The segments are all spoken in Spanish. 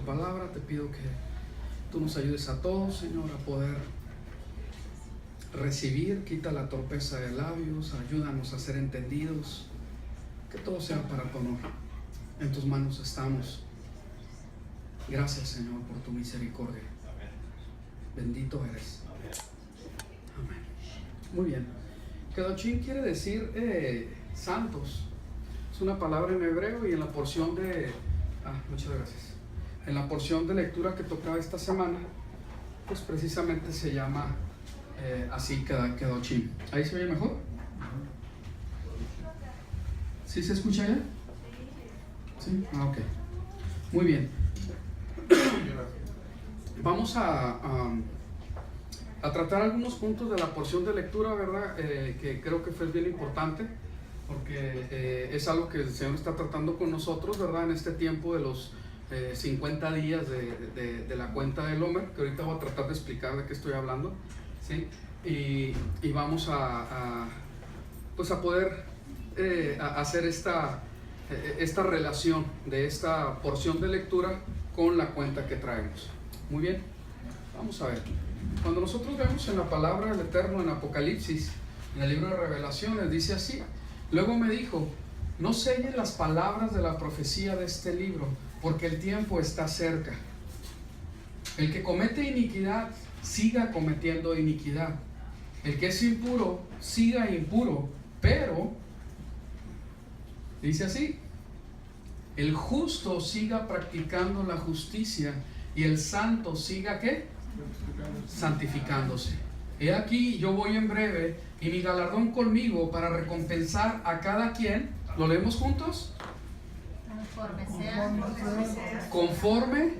palabra. Te pido que tú nos ayudes a todos, Señor, a poder recibir. Quita la torpeza de labios, ayúdanos a ser entendidos, que todo sea para tu honor. En tus manos estamos. Gracias, Señor, por tu misericordia. Bendito eres. Amén. Muy bien. Kedoshim quiere decir santos. Es una palabra en hebreo, y en la porción de muchas gracias. En la porción de lectura que tocaba esta semana, pues precisamente se llama así, Kedoshim. ¿Ahí se oye mejor? ¿Sí se escucha ya? Sí. Ok. Muy bien. Vamos a tratar algunos puntos de la porción de lectura, ¿verdad? Que creo que fue bien importante, porque es algo que el Señor está tratando con nosotros, ¿verdad? En este tiempo de los 50 días de la cuenta del Omer, que ahorita voy a tratar de explicar de qué estoy hablando, ¿sí? Y vamos pues a poder hacer esta relación de esta porción de lectura con la cuenta que traemos. Muy bien, vamos a ver. Cuando nosotros vemos en la palabra del Eterno en Apocalipsis, en el libro de Revelaciones, dice así: luego me dijo, no selles las palabras de la profecía de este libro, porque el tiempo está cerca. El que comete iniquidad, siga cometiendo iniquidad. El que es impuro, siga impuro. Pero, dice así, el justo siga practicando la justicia, y el santo siga, ¿qué? Santificándose. He aquí, yo voy en breve, y mi galardón conmigo para recompensar a cada quien. ¿Lo leemos juntos? Conforme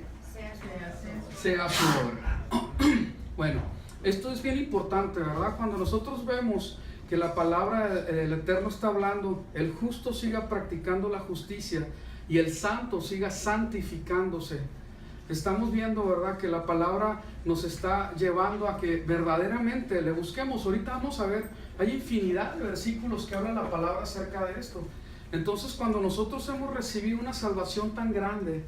sea su obra. Bueno, esto es bien importante, ¿verdad? Cuando nosotros vemos que la palabra del Eterno está hablando, el justo siga practicando la justicia y el santo siga santificándose, estamos viendo, ¿verdad?, que la palabra nos está llevando a que verdaderamente le busquemos. Ahorita vamos a ver, hay infinidad de versículos que hablan la palabra acerca de esto. Entonces, cuando nosotros hemos recibido una salvación tan grande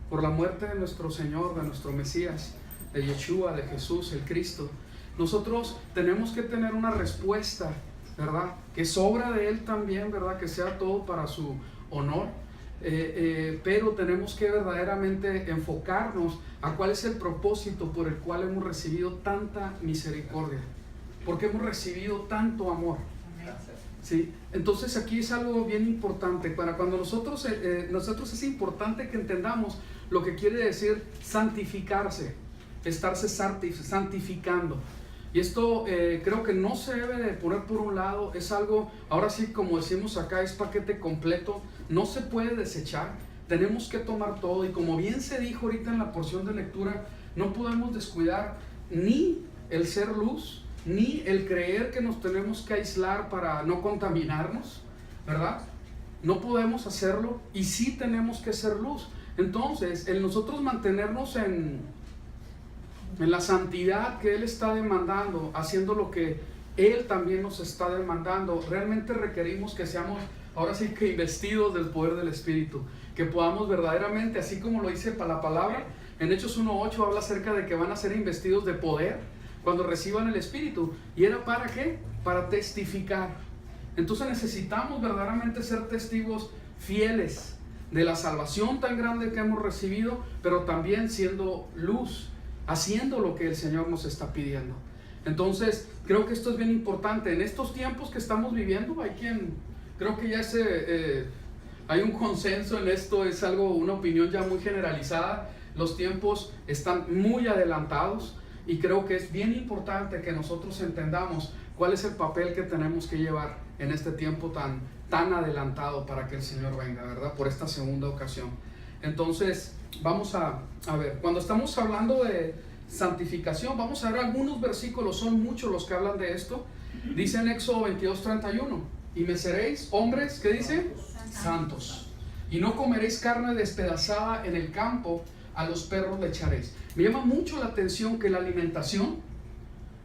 por la muerte de nuestro Señor, de nuestro Mesías, de Yeshua, de Jesús, el Cristo, nosotros tenemos que tener una respuesta, ¿verdad?, que es obra de Él también, ¿verdad?, que sea todo para su honor. Pero tenemos que verdaderamente enfocarnos a cuál es el propósito por el cual hemos recibido tanta misericordia, porque hemos recibido tanto amor, ¿sí? Entonces aquí es algo bien importante. Para cuando nosotros es importante que entendamos lo que quiere decir santificarse, estarse santificando. Y esto creo que no se debe de poner por un lado. Es algo, ahora sí, como decimos acá, es paquete completo. No se puede desechar. Tenemos que tomar todo. Y como bien se dijo ahorita en la porción de lectura, no podemos descuidar ni el ser luz, ni el creer que nos tenemos que aislar para no contaminarnos, ¿verdad? No podemos hacerlo, y sí tenemos que ser luz. Entonces, el nosotros mantenernos en la santidad que Él está demandando, haciendo lo que Él también nos está demandando, realmente requerimos que seamos, ahora sí, que investidos del poder del Espíritu, que podamos verdaderamente, así como lo dice la palabra en Hechos 1:8, habla acerca de que van a ser investidos de poder cuando reciban el Espíritu. ¿Y era para qué? Para testificar. Entonces necesitamos verdaderamente ser testigos fieles de la salvación tan grande que hemos recibido, pero también siendo luz, haciendo lo que el Señor nos está pidiendo. Entonces, creo que esto es bien importante. En estos tiempos que estamos viviendo, creo que ya hay un consenso en esto, es una opinión ya muy generalizada. Los tiempos están muy adelantados, y creo que es bien importante que nosotros entendamos cuál es el papel que tenemos que llevar en este tiempo tan adelantado para que el Señor venga, ¿verdad?, por esta segunda ocasión. Entonces, vamos a ver, cuando estamos hablando de santificación, vamos a ver algunos versículos, son muchos los que hablan de esto. Dice en Éxodo 22:31, y me seréis hombres, ¿qué dice? Santos. Y no comeréis carne despedazada en el campo, a los perros le echaréis. Me llama mucho la atención que la alimentación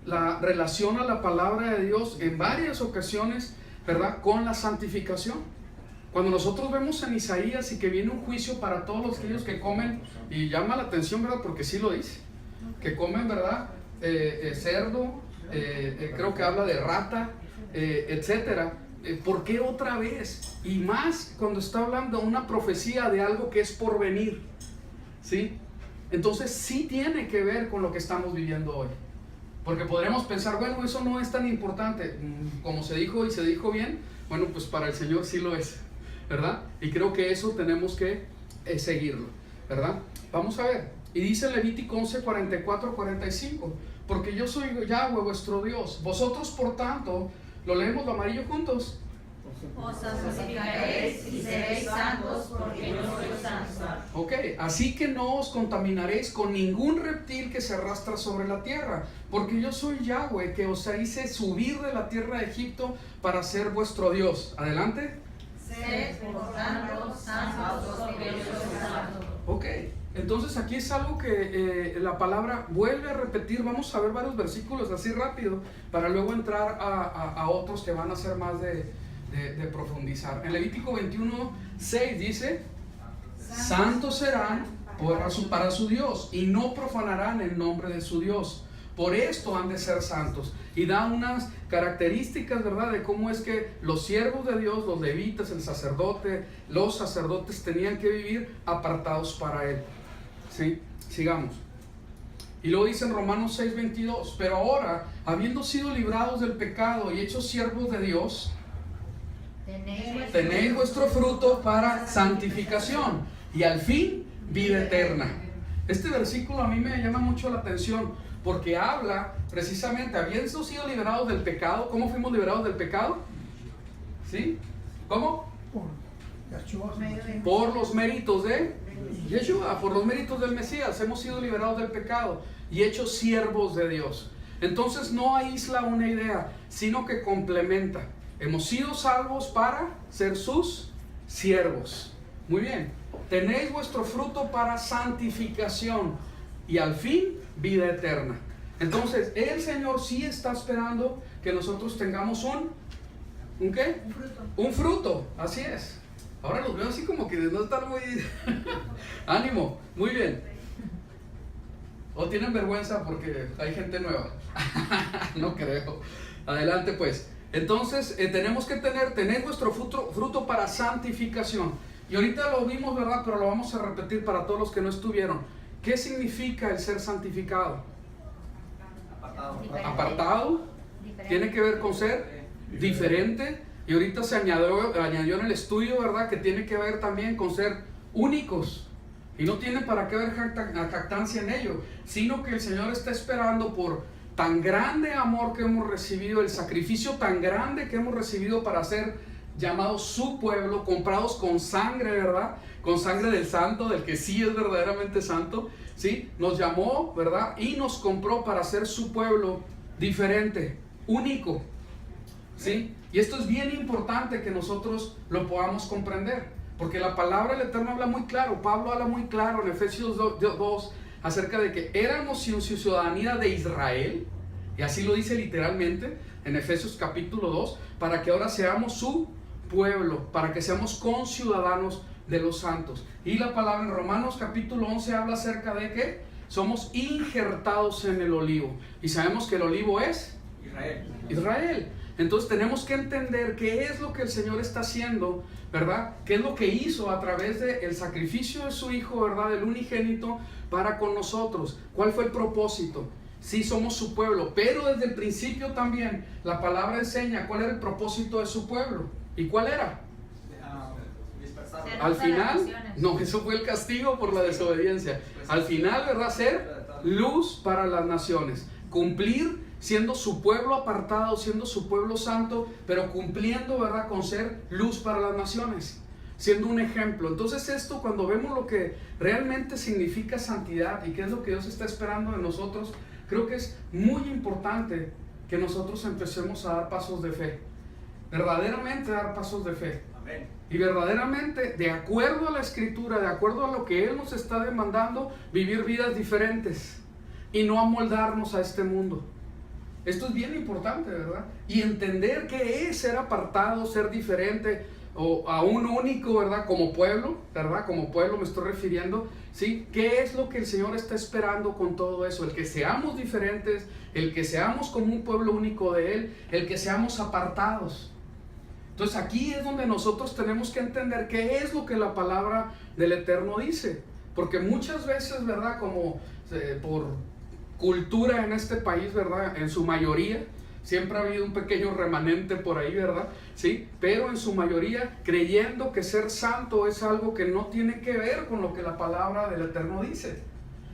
la relaciona la palabra de Dios en varias ocasiones, ¿verdad?, con la santificación. Cuando nosotros vemos en Isaías y que viene un juicio para todos los aquellos que comen, y llama la atención, ¿verdad? Porque sí lo dice, que comen, ¿verdad? Cerdo, creo que habla de rata, etcétera. ¿Por qué otra vez? Y más cuando está hablando una profecía de algo que es por venir, ¿sí? Entonces sí tiene que ver con lo que estamos viviendo hoy. Porque podremos pensar, bueno, eso no es tan importante. Como se dijo y se dijo bien, bueno, pues para el Señor sí lo es, ¿verdad? Y creo que eso tenemos que seguirlo, ¿verdad? Vamos a ver. Y dice Levítico 11, 44, 45. Porque yo soy Yahweh, vuestro Dios. Vosotros, por tanto, lo leemos lo amarillo juntos. Os santificaréis y seréis santos, porque yo soy santo. Ok, así que no os contaminaréis con ningún reptil que se arrastra sobre la tierra, porque yo soy Yahweh, que os hice subir de la tierra de Egipto para ser vuestro Dios. Adelante. Sed, por tanto, santos, porque yo soy santo. Ok, entonces aquí es algo que la palabra vuelve a repetir. Vamos a ver varios versículos así rápido, para luego entrar a otros que van a ser más de profundizar. En Levítico 21, 6 dice: santos serán para su Dios, y no profanarán el nombre de su Dios. Por esto han de ser santos. Y da unas características, ¿verdad?, de cómo es que los siervos de Dios, los levitas, el sacerdote, los sacerdotes tenían que vivir apartados para Él. ¿Sí? Sigamos. Y luego dice en Romanos 6, 22: pero ahora, habiendo sido librados del pecado y hechos siervos de Dios, tenéis vuestro fruto para santificación y al fin vida eterna. Este versículo a mí me llama mucho la atención, porque habla precisamente, habiendo sido liberados del pecado. ¿Cómo fuimos liberados del pecado? ¿Sí? ¿Cómo? Por los méritos de Yeshua, por los méritos del Mesías, hemos sido liberados del pecado y hechos siervos de Dios. Entonces no aísla una idea, sino que complementa. Hemos sido salvos para ser sus siervos. Muy bien. Tenéis vuestro fruto para santificación y al fin vida eterna. Entonces el Señor sí está esperando que nosotros tengamos ¿un qué? Un fruto. Un fruto, así es. Ahora los veo así como que no están muy... ánimo, muy bien. ¿O tienen vergüenza porque hay gente nueva? No creo. Adelante pues. Entonces tenemos que tener vuestro fruto para santificación. Y ahorita lo vimos, ¿verdad? Pero lo vamos a repetir para todos los que no estuvieron. ¿Qué significa el ser santificado? Apartado. Tiene que ver con ser diferente. Y ahorita se añadió en el estudio, ¿verdad?, que tiene que ver también con ser únicos. Y no tiene para qué ver jactancia en ello, sino que el Señor está esperando por tan grande amor que hemos recibido, el sacrificio tan grande que hemos recibido para ser llamados su pueblo, comprados con sangre, ¿verdad? Con sangre del santo, del que sí es verdaderamente santo, ¿sí? Nos llamó, ¿verdad? Y nos compró para ser su pueblo diferente, único, ¿sí? Y esto es bien importante que nosotros lo podamos comprender, porque la palabra del Eterno habla muy claro. Pablo habla muy claro en Efesios 2 acerca de que éramos ciudadanía de Israel, y así lo dice literalmente en Efesios capítulo 2, para que ahora seamos su pueblo, para que seamos conciudadanos de los santos. Y la palabra en Romanos capítulo 11 habla acerca de que somos injertados en el olivo, y sabemos que el olivo es Israel. Entonces tenemos que entender qué es lo que el Señor está haciendo, ¿verdad? ¿Qué es lo que hizo a través del sacrificio de su Hijo, ¿verdad?, del unigénito, para con nosotros? ¿Cuál fue el propósito? Sí, somos su pueblo, pero desde el principio también la palabra enseña cuál era el propósito de su pueblo. ¿Y cuál era? Al final, no, eso fue el castigo por la desobediencia. Al final, ¿verdad?, ser luz para las naciones, cumplir siendo su pueblo apartado, siendo su pueblo santo, pero cumpliendo, ¿verdad?, con ser luz para las naciones, siendo un ejemplo. Entonces esto, cuando vemos lo que realmente significa santidad y qué es lo que Dios está esperando de nosotros, creo que es muy importante que nosotros empecemos a dar pasos de fe, verdaderamente dar pasos de fe. Amén. Y verdaderamente, de acuerdo a la Escritura, de acuerdo a lo que Él nos está demandando, vivir vidas diferentes y no amoldarnos a este mundo. Esto es bien importante, ¿verdad? Y entender qué es ser apartado, ser diferente. o a un único, ¿verdad? Como pueblo, ¿verdad? Como pueblo me estoy refiriendo, ¿sí? ¿Qué es lo que el Señor está esperando con todo eso? El que seamos diferentes, el que seamos como un pueblo único de Él, el que seamos apartados. Entonces aquí es donde nosotros tenemos que entender qué es lo que la palabra del Eterno dice. Porque muchas veces, ¿verdad? Como por cultura en este país, ¿verdad? En su mayoría, siempre ha habido un pequeño remanente por ahí, ¿verdad? Sí, pero en su mayoría creyendo que ser santo es algo que no tiene que ver con lo que la palabra del Eterno dice.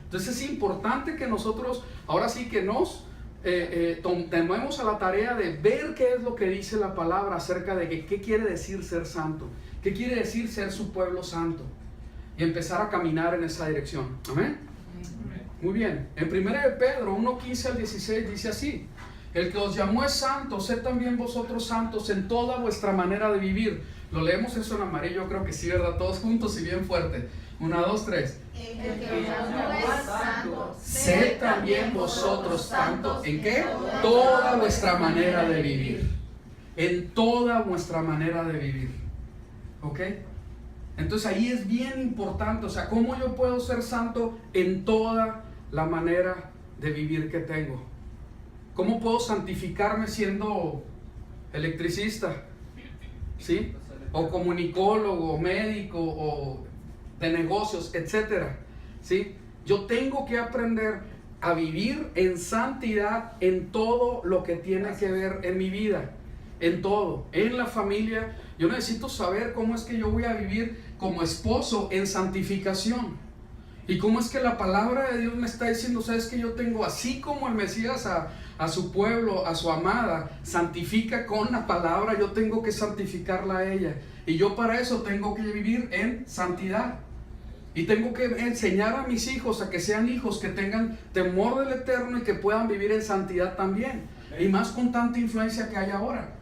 Entonces es importante que nosotros, ahora sí que nos tomemos a la tarea de ver qué es lo que dice la palabra acerca de qué quiere decir ser santo, qué quiere decir ser su pueblo santo, y empezar a caminar en esa dirección. Amén. Muy bien, en 1 de Pedro 1:15 al 16 dice así: el que os llamó es santo, sed también vosotros santos en toda vuestra manera de vivir. Lo leemos eso en amarillo, creo que sí, ¿verdad? Todos juntos y bien fuerte. 1, 2, 3. El que os llamó es santo, Sed también vosotros santos. ¿En qué? Toda vuestra manera de vivir. En toda vuestra manera de vivir. ¿Ok? Entonces ahí es bien importante, o sea, ¿cómo yo puedo ser santo en toda la manera de vivir que tengo? ¿Cómo puedo santificarme siendo electricista? ¿Sí? O comunicólogo, o médico, o de negocios, etcétera. ¿Sí? Yo tengo que aprender a vivir en santidad en todo lo que tiene que ver en mi vida. En todo, en la familia. Yo necesito saber cómo es que yo voy a vivir como esposo en santificación. Y cómo es que la palabra de Dios me está diciendo, sabes que yo tengo, así como el Mesías a su pueblo, a su amada, santifica con la palabra, yo tengo que santificarla a ella. Y yo para eso tengo que vivir en santidad. Y tengo que enseñar a mis hijos a que sean hijos que tengan temor del Eterno y que puedan vivir en santidad también. Y más con tanta influencia que hay ahora.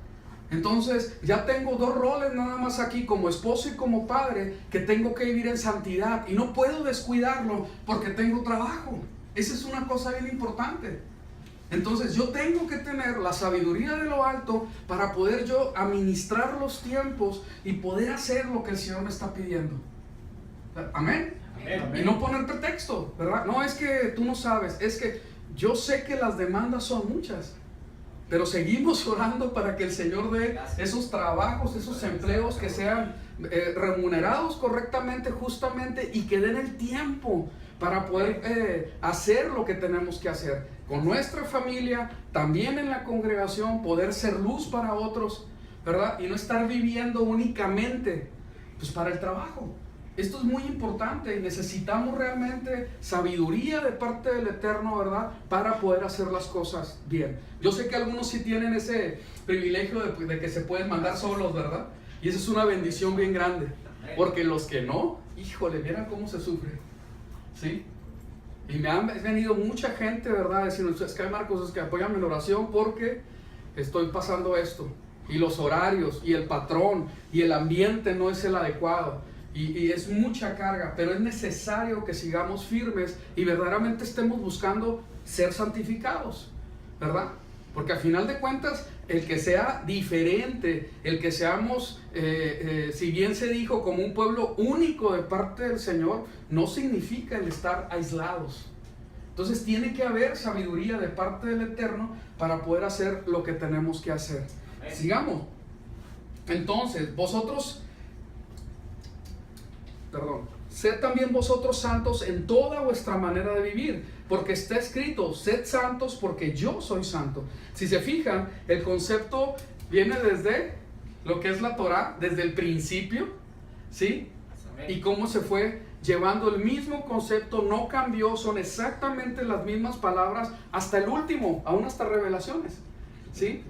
Entonces ya tengo dos roles nada más aquí, como esposo y como padre, que tengo que vivir en santidad y no puedo descuidarlo porque tengo trabajo. Esa es una cosa bien importante. Entonces yo tengo que tener la sabiduría de lo alto para poder yo administrar los tiempos y poder hacer lo que el Señor me está pidiendo. Amén. Amén. Y no poner pretexto, ¿verdad? No es que tú no sabes, es que yo sé que las demandas son muchas. Pero seguimos orando para que el Señor dé esos trabajos, esos empleos que sean remunerados correctamente, justamente, y que den el tiempo para poder hacer lo que tenemos que hacer. Con nuestra familia, también en la congregación, poder ser luz para otros, ¿verdad? Y no estar viviendo únicamente pues, para el trabajo. Esto es muy importante y necesitamos realmente sabiduría de parte del Eterno, ¿verdad? Para poder hacer las cosas bien. Yo sé que algunos sí tienen ese privilegio de que se pueden mandar solos, ¿verdad? Y eso es una bendición bien grande. Porque los que no, híjole, vieran cómo se sufre. ¿Sí? Y me han venido mucha gente, ¿verdad? Diciendo, es que Marcos, es que apóyame en oración porque estoy pasando esto. Y los horarios, y el patrón, y el ambiente no es el adecuado. Y es mucha carga, pero es necesario que sigamos firmes y verdaderamente estemos buscando ser santificados, ¿verdad? Porque al final de cuentas, el que sea diferente, el que seamos, si bien se dijo, como un pueblo único de parte del Señor, no significa el estar aislados. Entonces tiene que haber sabiduría de parte del Eterno para poder hacer lo que tenemos que hacer. Sigamos. Entonces, sed también vosotros santos en toda vuestra manera de vivir, porque está escrito, sed santos porque yo soy santo. Si se fijan, el concepto viene desde lo que es la Torah, desde el principio, ¿sí? Y cómo se fue llevando el mismo concepto, no cambió, son exactamente las mismas palabras hasta el último, aún hasta Revelaciones, ¿sí?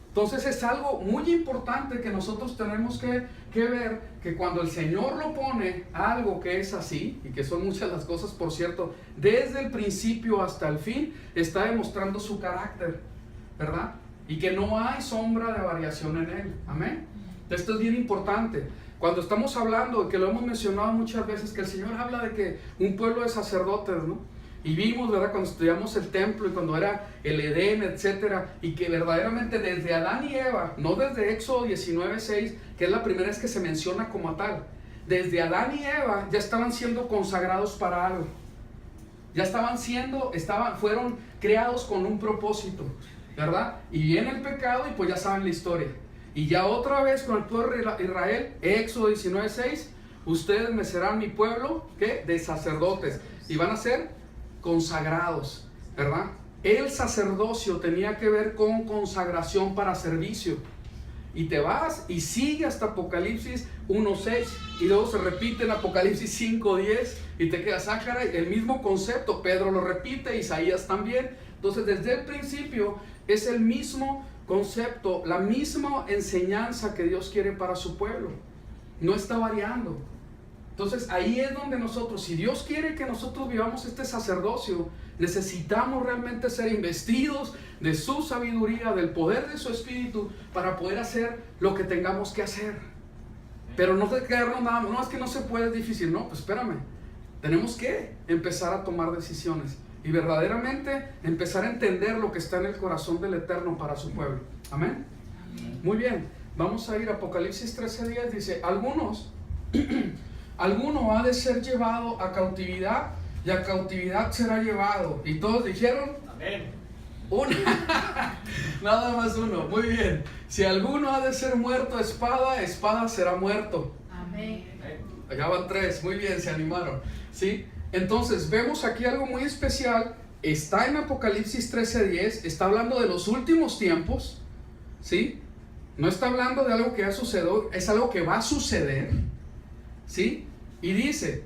Entonces es algo muy importante que nosotros tenemos que ver, que cuando el Señor lo pone algo que es así, y que son muchas las cosas, por cierto, desde el principio hasta el fin, está demostrando su carácter, ¿verdad? Y que no hay sombra de variación en él. Amén. Esto es bien importante. Cuando estamos hablando, que lo hemos mencionado muchas veces, que el Señor habla de que un pueblo de sacerdotes, ¿no? Y vimos, ¿verdad? Cuando estudiamos el templo y cuando era el Edén, etcétera, y que verdaderamente desde Adán y Eva, no desde Éxodo 19:6, que es la primera vez que se menciona como tal, desde Adán y Eva ya estaban siendo consagrados para algo. Ya fueron creados con un propósito, ¿verdad? Y viene el pecado y pues ya saben la historia. Y ya otra vez con el pueblo de Israel, Éxodo 19:6, ustedes me serán mi pueblo, ¿qué? De sacerdotes. Y van a ser consagrados, ¿verdad? El sacerdocio tenía que ver con consagración para servicio. Y te vas y sigue hasta Apocalipsis 1:6 y luego se repite en Apocalipsis 5:10 y te quedas, caray, el mismo concepto. Pedro lo repite, Isaías también. Entonces desde el principio es el mismo concepto, la misma enseñanza que Dios quiere para su pueblo. No está variando. Entonces ahí es donde nosotros, si Dios quiere que nosotros vivamos este sacerdocio, necesitamos realmente ser investidos de su sabiduría, del poder de su espíritu, para poder hacer lo que tengamos que hacer. Pero no de quedarnos nada, no es que no se puede, es difícil, no, pues espérame, tenemos que empezar a tomar decisiones y verdaderamente empezar a entender lo que está en el corazón del Eterno para su pueblo. Amén. Muy bien, vamos a ir a Apocalipsis 13:10, dice, alguno ha de ser llevado a cautividad y a cautividad será llevado. Y todos dijeron, amén. Nada más uno, muy bien. Si alguno ha de ser muerto a espada, espada será muerto. Amén. Allá van 3, muy bien, se animaron, ¿sí? Entonces vemos aquí algo muy especial. Está en Apocalipsis 13:10, está hablando de los últimos tiempos, ¿sí? No está hablando de algo que ya sucedió, es algo que va a suceder, ¿sí? Y dice,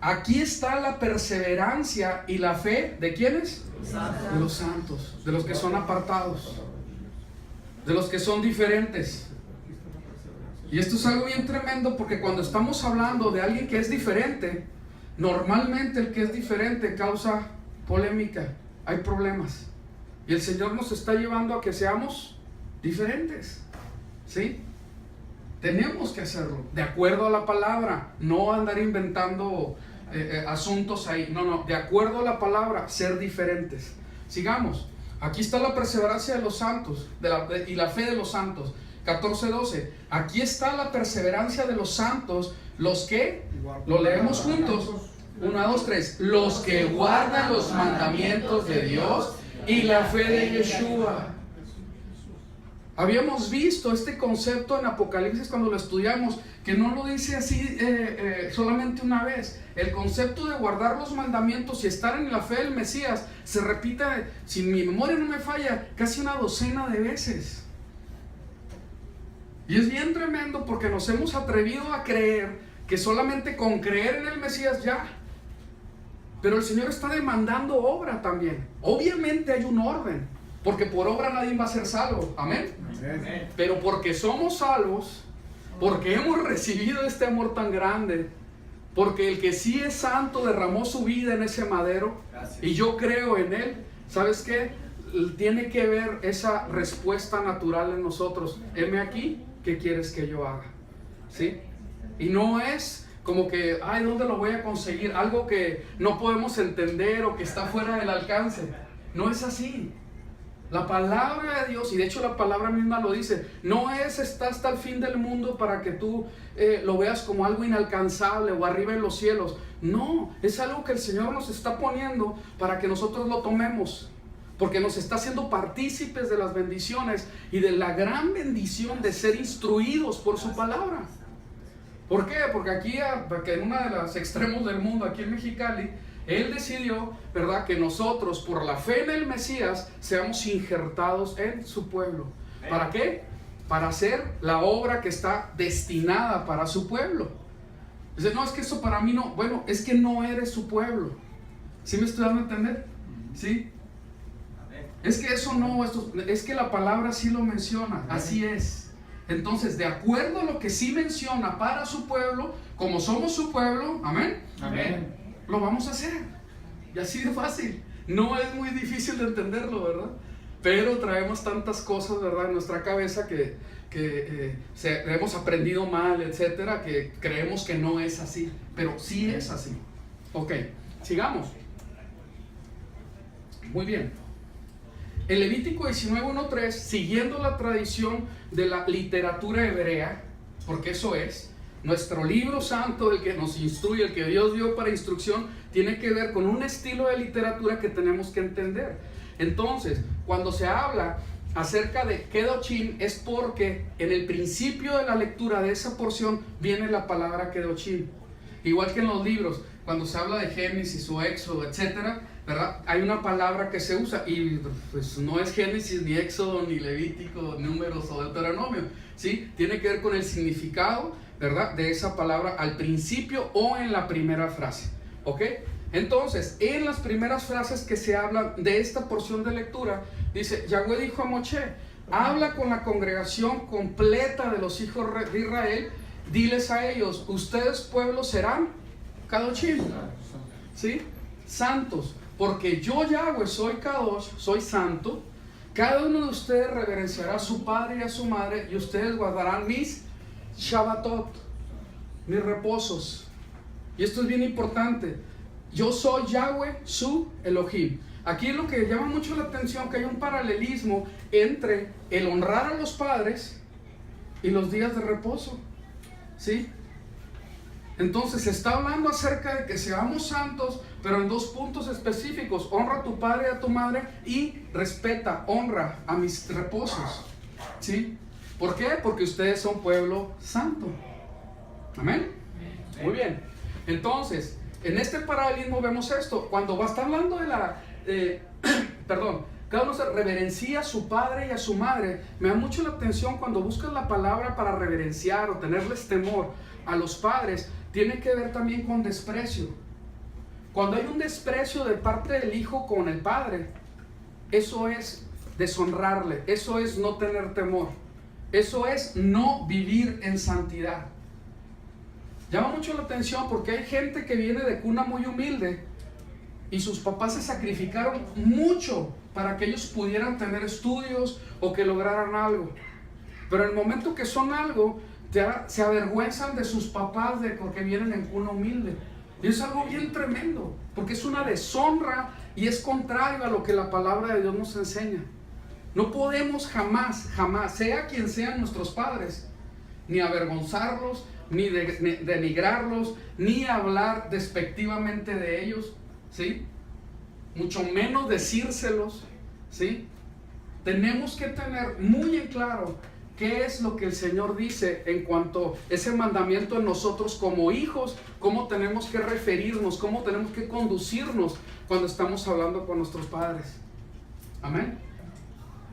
aquí está la perseverancia y la fe, ¿de quiénes? De los santos, de los que son apartados, de los que son diferentes. Y esto es algo bien tremendo, porque cuando estamos hablando de alguien que es diferente, normalmente el que es diferente causa polémica, hay problemas. Y el Señor nos está llevando a que seamos diferentes, ¿sí? Tenemos que hacerlo, de acuerdo a la palabra, no andar inventando asuntos ahí, no, de acuerdo a la palabra, ser diferentes. Sigamos, aquí está la perseverancia de los santos y la fe de los santos. 14:12, aquí está la perseverancia de los santos, los que, lo leemos juntos, 1, 2, 3, los que guardan los mandamientos de Dios y la fe de Yeshua. Habíamos visto este concepto en Apocalipsis cuando lo estudiamos, que no lo dice así solamente una vez. El concepto de guardar los mandamientos y estar en la fe del Mesías se repite, si mi memoria no me falla, casi una docena de veces. Y es bien tremendo porque nos hemos atrevido a creer que solamente con creer en el Mesías ya. Pero el Señor está demandando obra también. Obviamente hay un orden, porque por obra nadie va a ser salvo. Amén. Amén. Pero porque somos salvos, porque hemos recibido este amor tan grande, porque el que sí es santo derramó su vida en ese madero. Gracias. Y yo creo en él. ¿Sabes qué? Tiene que ver esa respuesta natural en nosotros. Heme aquí, ¿qué quieres que yo haga? ¿Sí? Y no es como que, ay, ¿dónde lo voy a conseguir? Algo que no podemos entender o que está fuera del alcance. No es así. La palabra de Dios, y de hecho la palabra misma lo dice, no está hasta el fin del mundo para que tú lo veas como algo inalcanzable o arriba en los cielos. No, es algo que el Señor nos está poniendo para que nosotros lo tomemos, porque nos está haciendo partícipes de las bendiciones y de la gran bendición de ser instruidos por su palabra. ¿Por qué? Porque aquí, en uno de los extremos del mundo, aquí en Mexicali, Él decidió, ¿verdad?, que nosotros, por la fe en el Mesías, seamos injertados en su pueblo. ¿Para qué? Para hacer la obra que está destinada para su pueblo. Dice, no, es que eso para mí no. Bueno, es que no eres su pueblo. ¿Sí me estoy dando a entender? ¿Sí? Es que eso no, es que la palabra sí lo menciona, así es. Entonces, de acuerdo a lo que sí menciona para su pueblo, como somos su pueblo, amén, amén, lo vamos a hacer. Y así de fácil. No es muy difícil de entenderlo, ¿verdad? Pero traemos tantas cosas, ¿verdad?, en nuestra cabeza que hemos aprendido mal, etcétera, que creemos que no es así. Pero sí es así. Ok, sigamos. Muy bien. En Levítico 19:1-3, siguiendo la tradición de la literatura hebrea, porque eso es, nuestro libro santo, el que nos instruye, el que Dios dio para instrucción, tiene que ver con un estilo de literatura que tenemos que entender. Entonces, cuando se habla acerca de Kedoshim, es porque en el principio de la lectura de esa porción viene la palabra Kedoshim. Igual que en los libros, cuando se habla de Génesis o Éxodo, etcétera, ¿verdad? Hay una palabra que se usa y pues no es Génesis, ni Éxodo, ni Levítico, Números o Deuteronomio, ¿sí? Tiene que ver con el significado, ¿verdad?, de esa palabra al principio o en la primera frase, ¿ok? Entonces, en las primeras frases que se hablan de esta porción de lectura, dice, Yahweh dijo a Moshe, habla con la congregación completa de los hijos de Israel, diles a ellos, ustedes pueblos serán Kadoshim, ¿sí? Santos, porque yo Yahweh soy Kadosh, soy santo, cada uno de ustedes reverenciará a su padre y a su madre, y ustedes guardarán mis Shabbatot, mis reposos. Y esto es bien importante. Yo soy Yahweh, su Elohim. Aquí es lo que llama mucho la atención, que hay un paralelismo entre el honrar a los padres y los días de reposo, ¿sí? Entonces se está hablando acerca de que seamos santos, pero en dos puntos específicos: honra a tu padre y a tu madre, y respeta, honra a mis reposos, ¿sí? ¿Por qué? Porque ustedes son pueblo santo. Amén. Muy bien. Entonces, en este paralelismo vemos esto. Cuando va a estar hablando de la cada uno se reverencia a su padre y a su madre. Me da mucho la atención cuando buscas la palabra para reverenciar o tenerles temor a los padres. Tiene que ver también con desprecio. Cuando hay un desprecio de parte del hijo con el padre, eso es deshonrarle, eso es no tener temor, eso es no vivir en santidad. Llama mucho la atención porque hay gente que viene de cuna muy humilde y sus papás se sacrificaron mucho para que ellos pudieran tener estudios o que lograran algo. Pero en el momento que son algo, se avergüenzan de sus papás porque vienen en cuna humilde. Y es algo bien tremendo, porque es una deshonra y es contrario a lo que la palabra de Dios nos enseña. No podemos jamás, sea quien sean nuestros padres, ni avergonzarlos, ni denigrarlos, ni hablar despectivamente de ellos, ¿sí? Mucho menos decírselos, ¿sí? Tenemos que tener muy en claro qué es lo que el Señor dice en cuanto a ese mandamiento en nosotros como hijos, cómo tenemos que referirnos, cómo tenemos que conducirnos cuando estamos hablando con nuestros padres. Amén.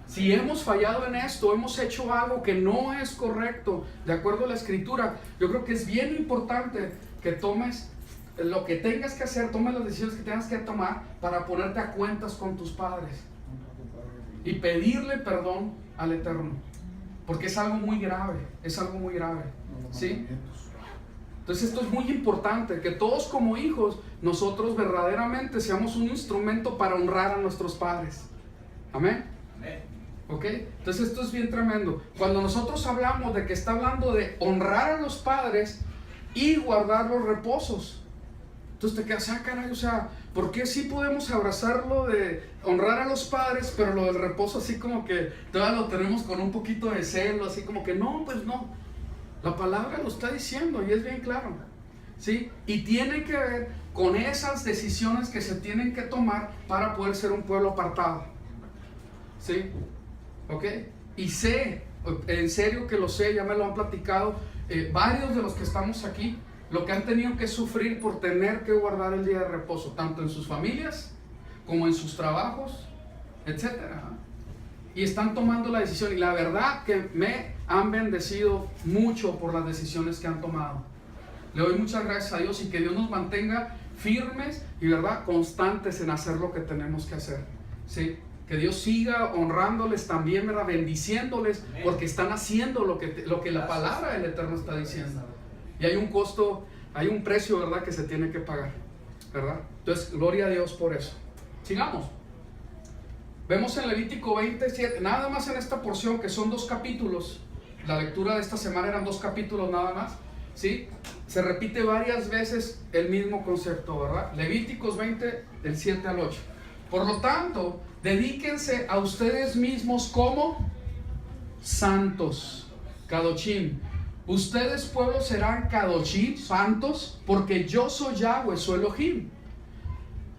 Si hemos fallado en esto, hemos hecho algo que no es correcto, de acuerdo a la Escritura, yo creo que es bien importante que tomes lo que tengas que hacer, tomes las decisiones que tengas que tomar para ponerte a cuentas con tus padres y pedirle perdón al Eterno, porque es algo muy grave, ¿sí? Entonces esto es muy importante, que todos como hijos, nosotros verdaderamente seamos un instrumento para honrar a nuestros padres. Amén. ¿Ok? Entonces esto es bien tremendo. Cuando nosotros hablamos de que está hablando de honrar a los padres y guardar los reposos, entonces te quedas, caray, o sea, ¿por qué sí podemos abrazarlo de honrar a los padres, pero lo del reposo así como que todavía lo tenemos con un poquito de celo, así como que no, pues no? La palabra lo está diciendo y es bien claro, ¿sí? Y tiene que ver con esas decisiones que se tienen que tomar para poder ser un pueblo apartado, ¿sí? ¿Ok? Y sé, en serio que lo sé, ya me lo han platicado varios de los que estamos aquí, lo que han tenido que sufrir por tener que guardar el día de reposo, tanto en sus familias como en sus trabajos, etcétera. Y están tomando la decisión, y la verdad que me han bendecido mucho por las decisiones que han tomado. Le doy muchas gracias a Dios y que Dios nos mantenga firmes y, ¿verdad?, constantes en hacer lo que tenemos que hacer, ¿sí? Que Dios siga honrándoles también, ¿verdad?, bendiciéndoles, porque están haciendo lo que la palabra del Eterno está diciendo. Y hay un costo, hay un precio, ¿verdad?, que se tiene que pagar, ¿verdad? Entonces, gloria a Dios por eso. Sigamos. Vemos en Levítico 27, nada más en esta porción, que son 2 capítulos. La lectura de esta semana eran 2 capítulos nada más, ¿sí? Se repite varias veces el mismo concepto, ¿verdad? Levíticos 20, del 7 al 8. Por lo tanto, dedíquense a ustedes mismos como santos. Kadoshim. Ustedes, pueblo, serán Kadoshim, santos, porque yo soy Yahweh, su Elohim.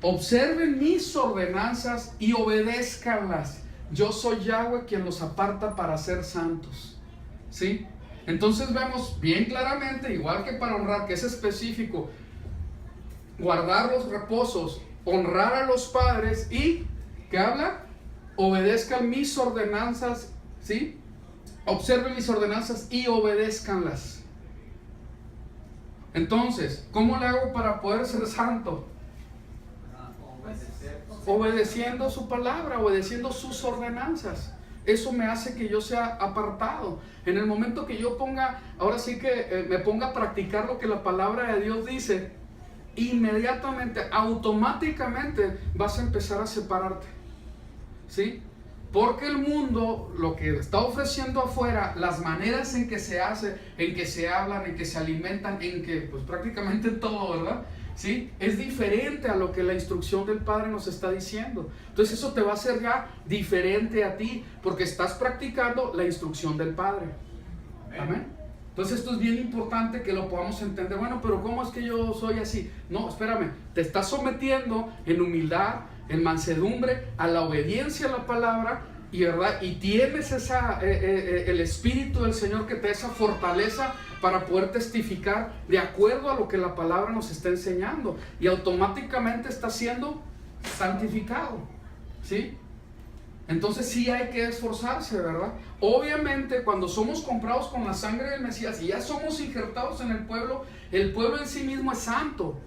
Observen mis ordenanzas y obedézcanlas. Yo soy Yahweh quien los aparta para ser santos. ¿Sí? Entonces vemos bien claramente, igual que para honrar, que es específico, guardar los reposos, honrar a los padres y, ¿qué habla? Obedezcan mis ordenanzas, ¿sí? Observen mis ordenanzas y obedézcanlas. Entonces, ¿cómo le hago para poder ser santo? Obedeciendo su palabra, obedeciendo sus ordenanzas. Eso me hace que yo sea apartado. En el momento que yo ponga, ahora sí que me ponga a practicar lo que la palabra de Dios dice, inmediatamente, automáticamente vas a empezar a separarte. ¿Sí? Porque el mundo, lo que está ofreciendo afuera, las maneras en que se hace, en que se hablan, en que se alimentan, en que pues prácticamente todo, ¿verdad? ¿Sí? Es diferente a lo que la instrucción del Padre nos está diciendo. Entonces eso te va a hacer ya diferente a ti, porque estás practicando la instrucción del Padre. Amén. Entonces esto es bien importante que lo podamos entender. Bueno, pero ¿cómo es que yo soy así? No, espérame, te estás sometiendo en humildad, en mansedumbre, a la obediencia a la palabra, y verdad, y tienes el Espíritu del Señor que te da esa fortaleza para poder testificar de acuerdo a lo que la palabra nos está enseñando, y automáticamente está siendo santificado, ¿sí? Entonces sí hay que esforzarse, ¿verdad? Obviamente cuando somos comprados con la sangre del Mesías y ya somos injertados en el pueblo en sí mismo es santo.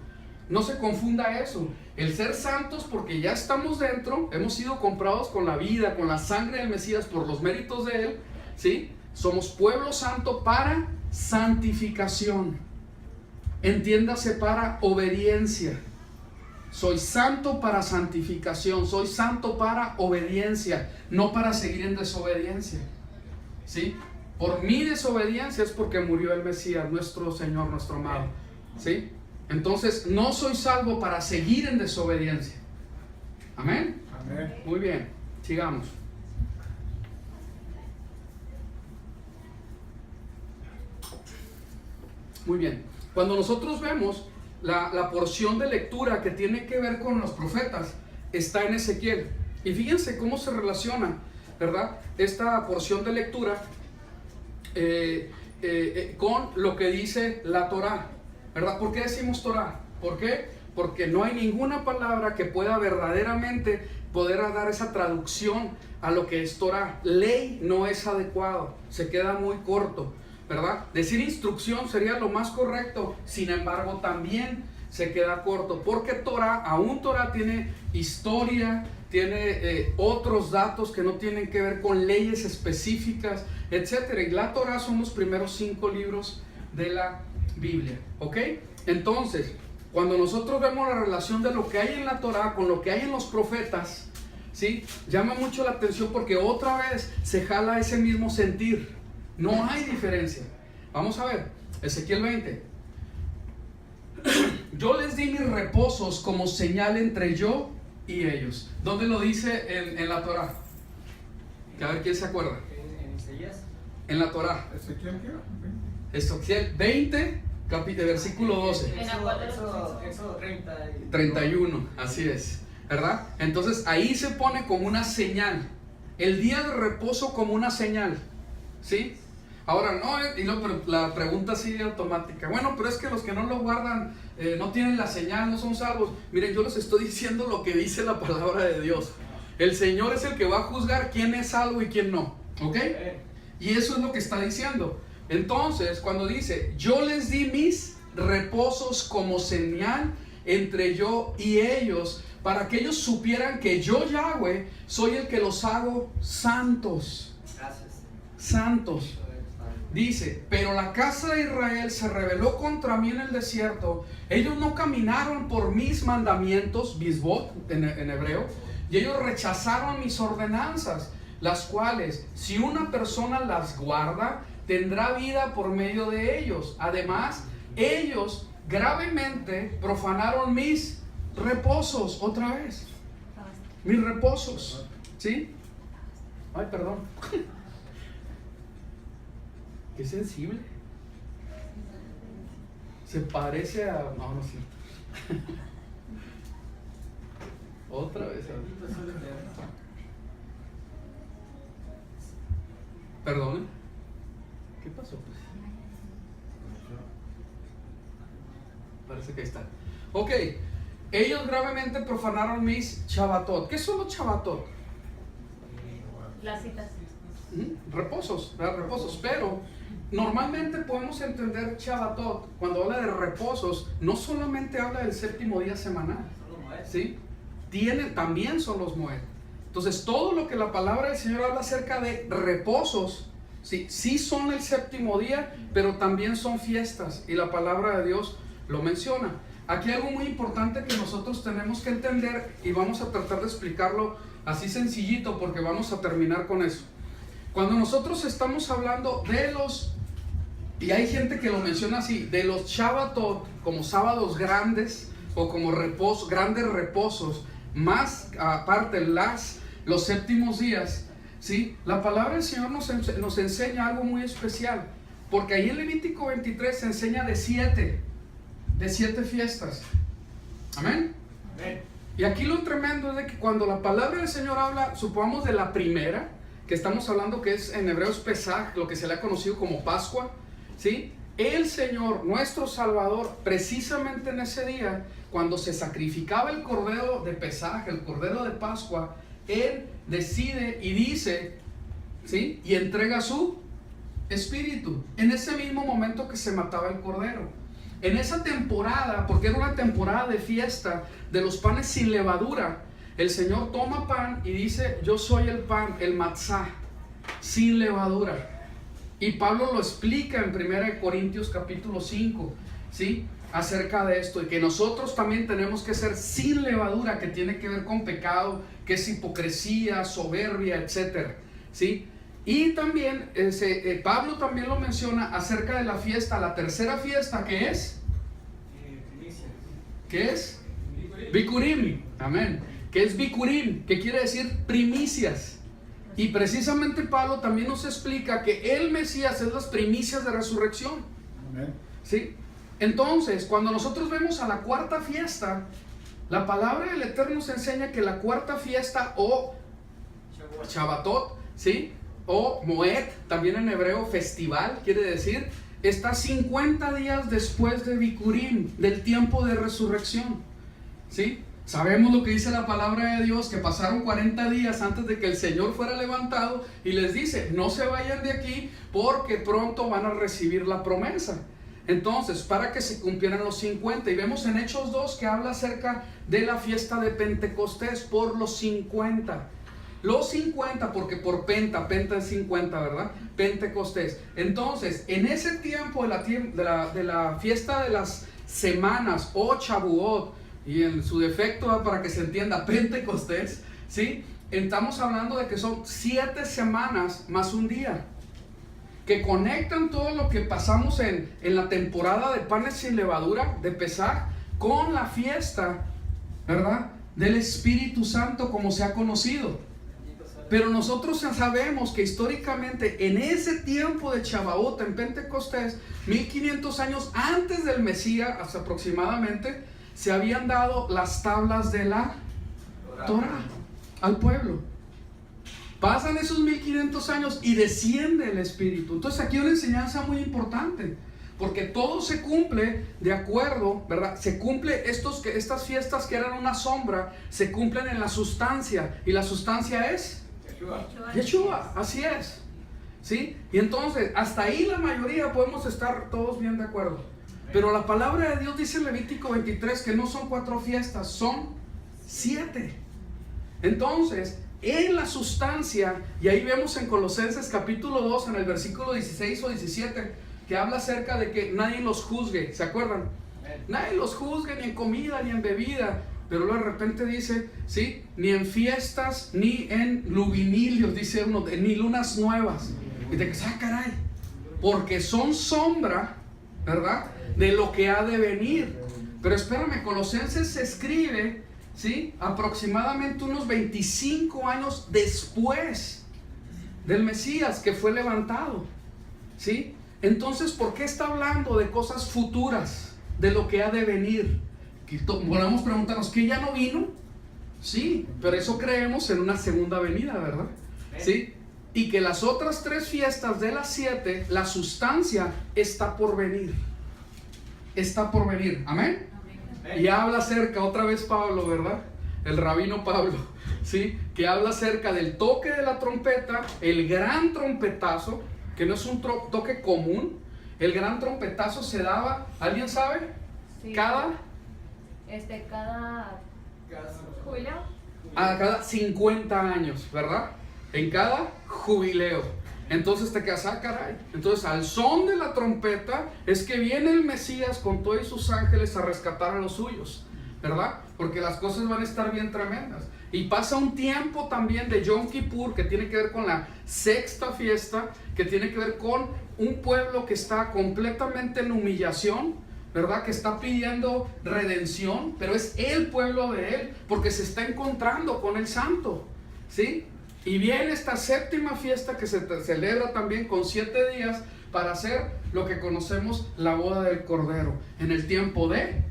No se confunda eso. El ser santos, porque ya estamos dentro, hemos sido comprados con la vida, con la sangre del Mesías, por los méritos de Él, ¿sí? Somos pueblo santo para santificación. Entiéndase, para obediencia. Soy santo para santificación, soy santo para obediencia, no para seguir en desobediencia. ¿Sí? Por mi desobediencia es porque murió el Mesías, nuestro Señor, nuestro amado. ¿Sí? Entonces, no soy salvo para seguir en desobediencia. ¿Amén? Amén. Muy bien, sigamos. Muy bien. Cuando nosotros vemos la porción de lectura que tiene que ver con los profetas, está en Ezequiel. Y fíjense cómo se relaciona, ¿verdad? Esta porción de lectura con lo que dice la Torá. ¿Verdad? ¿Por qué decimos Torá? ¿Por qué? Porque no hay ninguna palabra que pueda verdaderamente poder dar esa traducción a lo que es Torá. Ley no es adecuado, se queda muy corto, ¿verdad? Decir instrucción sería lo más correcto, sin embargo también se queda corto, porque Torá, aún Torá tiene historia, tiene otros datos que no tienen que ver con leyes específicas, etc. Y la Torá son los primeros 5 libros de la Biblia, ¿ok? Entonces, cuando nosotros vemos la relación de lo que hay en la Torá con lo que hay en los profetas, ¿sí? Llama mucho la atención porque otra vez se jala ese mismo sentir. No hay diferencia. Vamos a ver, Ezequiel 20. Yo les di mis reposos como señal entre yo y ellos. ¿Dónde lo dice en la Torá? A ver quién se acuerda. ¿En Isaías? En la Torá. ¿Ezequiel qué? Ezequiel 20, versículo 12. Éxodo 31, así es, ¿verdad? Entonces ahí se pone como una señal. El día de reposo como una señal, ¿sí? Ahora, pero la pregunta sigue automática. Bueno, pero es que los que no lo guardan, no tienen la señal, no son salvos. Miren, yo les estoy diciendo lo que dice la palabra de Dios. El Señor es el que va a juzgar quién es salvo y quién no, ¿ok? Y eso es lo que está diciendo. Entonces, cuando dice, yo les di mis reposos como señal entre yo y ellos, para que ellos supieran que yo, Yahweh, soy el que los hago santos. Gracias. Santos. Dice, pero la casa de Israel se rebeló contra mí en el desierto. Ellos no caminaron por mis mandamientos, bisbot en hebreo, y ellos rechazaron mis ordenanzas, las cuales, si una persona las guarda, tendrá vida por medio de ellos. Además, ellos gravemente profanaron mis reposos. Otra vez. mis reposos, ¿sí? Ay, perdón. Qué sensible. Se parece a... No, no es cierto. Otra vez. Perdón. ¿Qué pasó? Parece que ahí está. Ok. Ellos gravemente profanaron mis Shabbatot. ¿Qué son los Shabbatot? Las citas. Reposos, ¿verdad? Reposos. Pero normalmente podemos entender Shabbatot cuando habla de reposos. No solamente habla del séptimo día semanal, ¿sí? También son los Moed. Entonces todo lo que la palabra del Señor habla acerca de reposos, sí son el séptimo día, pero también son fiestas, y la palabra de Dios lo menciona. Aquí hay algo muy importante que nosotros tenemos que entender, y vamos a tratar de explicarlo así sencillito, porque vamos a terminar con eso. Cuando nosotros estamos hablando de los, y hay gente que lo menciona así, de los Shabbatot como sábados grandes o como grandes reposos, más aparte los séptimos días, ¿sí? La palabra del Señor nos enseña algo muy especial, porque ahí en Levítico 23 se enseña de siete fiestas. Amén. Amén. Y aquí lo tremendo es de que cuando la palabra del Señor habla, supongamos de la primera, que estamos hablando que es en hebreo es Pesaj, lo que se le ha conocido como Pascua, ¿sí? El Señor, nuestro Salvador, precisamente en ese día, cuando se sacrificaba el cordero de Pesaj, el cordero de Pascua, Él decide y dice, ¿sí? Y entrega su espíritu, en ese mismo momento que se mataba el cordero. En esa temporada, porque era una temporada de fiesta de los panes sin levadura, el Señor toma pan y dice, yo soy el pan, el matzá, sin levadura. Y Pablo lo explica en 1 Corintios capítulo 5, ¿sí? Acerca de esto, y que nosotros también tenemos que ser sin levadura, que tiene que ver con pecado, que es hipocresía, soberbia, etc., ¿sí? Y también Pablo también lo menciona acerca de la fiesta, la tercera fiesta, que es ¿qué es? Bikurim, amén, que es Bikurim, que quiere decir primicias. Y precisamente Pablo también nos explica que el Mesías es las primicias de resurrección. Amén. ¿Sí? Entonces, cuando nosotros vemos a la cuarta fiesta, la palabra del Eterno nos enseña que la cuarta fiesta, o Shabbatot, ¿sí? O Moed, también en hebreo festival, quiere decir, está 50 días después de Bikurim, del tiempo de resurrección, ¿sí? Sabemos lo que dice la palabra de Dios, que pasaron 40 días antes de que el Señor fuera levantado, y les dice, no se vayan de aquí porque pronto van a recibir la promesa. Entonces, para que se cumplieran los 50, y vemos en Hechos 2 que habla acerca de la fiesta de Pentecostés por los 50. Los 50, porque por penta es 50, ¿verdad? Pentecostés. Entonces, en ese tiempo de la fiesta de las semanas, o Shavuot, y en su defecto, para que se entienda, Pentecostés, ¿sí? Estamos hablando de que son 7 semanas más un día, que conectan todo lo que pasamos en la temporada de panes sin levadura, de Pesaj, con la fiesta, ¿verdad?, del Espíritu Santo, como se ha conocido. Pero nosotros sabemos que históricamente en ese tiempo de Shavuot, en Pentecostés, 1500 años antes del Mesías, hasta aproximadamente, se habían dado las tablas de la Torah al pueblo. Pasan esos 1500 años y desciende el Espíritu. Entonces aquí hay una enseñanza muy importante, porque todo se cumple de acuerdo, ¿verdad? Se cumple estas fiestas que eran una sombra, se cumplen en la sustancia, y la sustancia es Yeshua, así es, ¿sí? Y entonces hasta ahí la mayoría podemos estar todos bien de acuerdo. Pero la palabra de Dios dice en Levítico 23 que no son 4 fiestas, son 7. Entonces, en la sustancia, y ahí vemos en Colosenses capítulo 2, en el versículo 16 o 17, que habla acerca de que nadie los juzgue, ¿se acuerdan? Nadie los juzgue ni en comida ni en bebida, pero luego de repente dice, ¿sí? Ni en fiestas, ni en luginilios, dice uno, ni lunas nuevas. Y te quedas, caray, porque son sombra, ¿verdad?, de lo que ha de venir. Pero espérame, Colosenses se escribe ¿sí? Aproximadamente unos 25 años después del Mesías que fue levantado, ¿sí? Entonces, ¿por qué está hablando de cosas futuras, de lo que ha de venir? Podemos preguntarnos, ¿que ya no vino? Sí, pero eso creemos en una segunda venida, ¿verdad? ¿Sí? Y que las otras 3 fiestas de las 7, la sustancia está por venir. Está por venir, ¿amén? Y habla acerca, otra vez Pablo, ¿verdad? El rabino Pablo, ¿sí? Que habla acerca del toque de la trompeta, el gran trompetazo, que no es un toque común. El gran trompetazo se daba, ¿alguien sabe? Sí. Cada jubileo. A cada 50 años, ¿verdad? En cada jubileo. Entonces te quedas, caray. Entonces, al son de la trompeta es que viene el Mesías con todos sus ángeles a rescatar a los suyos, ¿verdad? Porque las cosas van a estar bien tremendas. Y pasa un tiempo también de Yom Kippur, que tiene que ver con la 6ª fiesta, que tiene que ver con un pueblo que está completamente en humillación, ¿verdad? Que está pidiendo redención, pero es el pueblo de él, porque se está encontrando con el santo, ¿sí? Y viene esta 7ª fiesta que se celebra también con 7 días para hacer lo que conocemos la boda del Cordero, en el tiempo de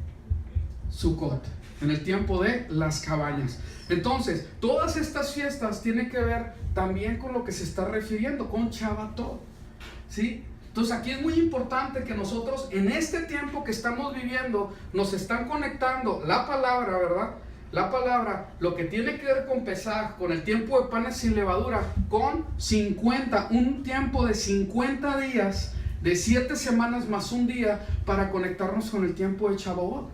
Sukkot, en el tiempo de las cabañas. Entonces, todas estas fiestas tienen que ver también con lo que se está refiriendo, con Shabbatot, ¿sí? Entonces aquí es muy importante que nosotros en este tiempo que estamos viviendo nos están conectando la palabra, ¿verdad? La palabra, lo que tiene que ver con Pesaj, con el tiempo de panes sin levadura, con 50, un tiempo de 50 días, de 7 semanas más un día, para conectarnos con el tiempo de Shavuot.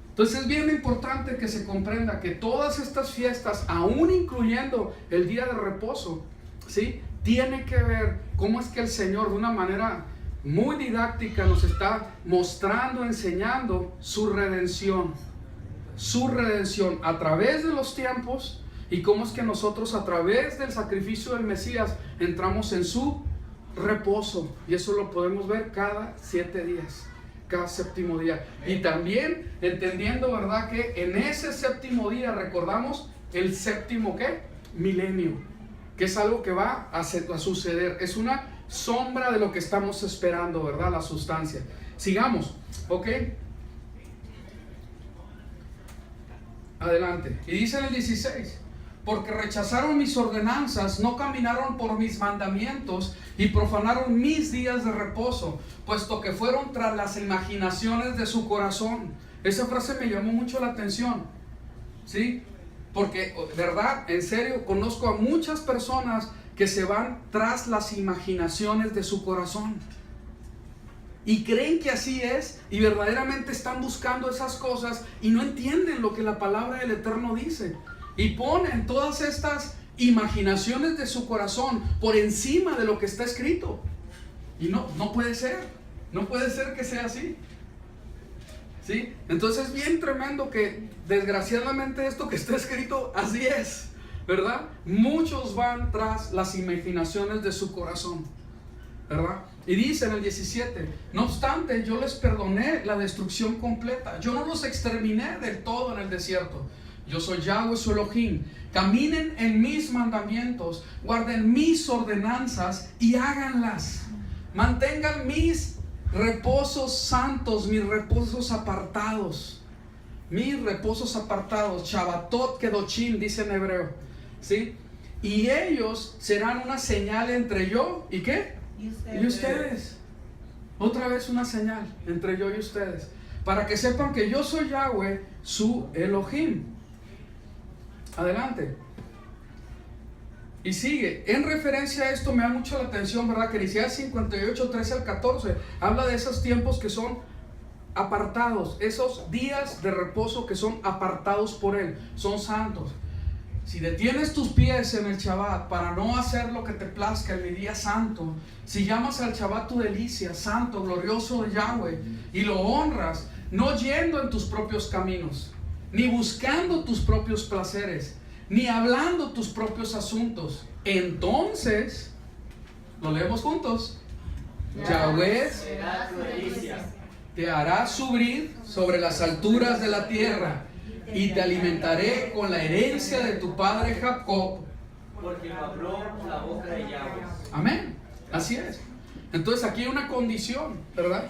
Entonces es bien importante que se comprenda que todas estas fiestas, aún incluyendo el día de reposo, ¿sí?, tiene que ver cómo es que el Señor de una manera muy didáctica nos está mostrando, enseñando su redención a través de los tiempos, y cómo es que nosotros a través del sacrificio del Mesías entramos en su reposo. Y eso lo podemos ver cada 7 días, cada 7º día. Y también entendiendo, ¿verdad?, que en ese 7º día recordamos el 7º ¿qué? Milenio, que es algo que va a suceder. Es una sombra de lo que estamos esperando, ¿verdad? La sustancia. Sigamos, ¿ok? Adelante. Y dice en el 16: porque rechazaron mis ordenanzas, no caminaron por mis mandamientos y profanaron mis días de reposo, puesto que fueron tras las imaginaciones de su corazón. Esa frase me llamó mucho la atención, ¿sí? Porque, verdad, en serio, conozco a muchas personas que se van tras las imaginaciones de su corazón y creen que así es, y verdaderamente están buscando esas cosas y no entienden lo que la palabra del Eterno dice, y ponen todas estas imaginaciones de su corazón por encima de lo que está escrito. Y no puede ser que sea así, ¿sí? Entonces es bien tremendo que desgraciadamente esto que está escrito así es, ¿verdad? Muchos van tras las imaginaciones de su corazón, ¿verdad? Y dice en el 17: no obstante, yo les perdoné la destrucción completa, yo no los exterminé del todo en el desierto. Yo soy Yahweh su Elohim. Caminen en mis mandamientos, guarden mis ordenanzas y háganlas. Mantengan mis reposos santos, mis reposos apartados. Mis reposos apartados, Shabbatot Kedoshim, dice en hebreo, ¿sí? Y ellos serán una señal entre yo y ¿qué? Y ustedes. Otra vez una señal entre yo y ustedes, para que sepan que yo soy Yahweh su Elohim. Adelante. Y sigue, en referencia a esto me da mucho la atención, ¿verdad? Que Isaías 58, 13 al 14 habla de esos tiempos que son apartados, esos días de reposo que son apartados por Él, son santos. Si detienes tus pies en el Shabbat para no hacer lo que te plazca en mi día santo, si llamas al Shabbat tu delicia, santo, glorioso de Yahweh, y lo honras, no yendo en tus propios caminos, ni buscando tus propios placeres, ni hablando tus propios asuntos, entonces, lo leemos juntos, Yahweh te hará subir sobre las alturas de la tierra y te alimentaré con la herencia de tu padre Jacob. Porque lo habló la boca de Yahweh. Amén. Así es. Entonces aquí hay una condición, ¿verdad?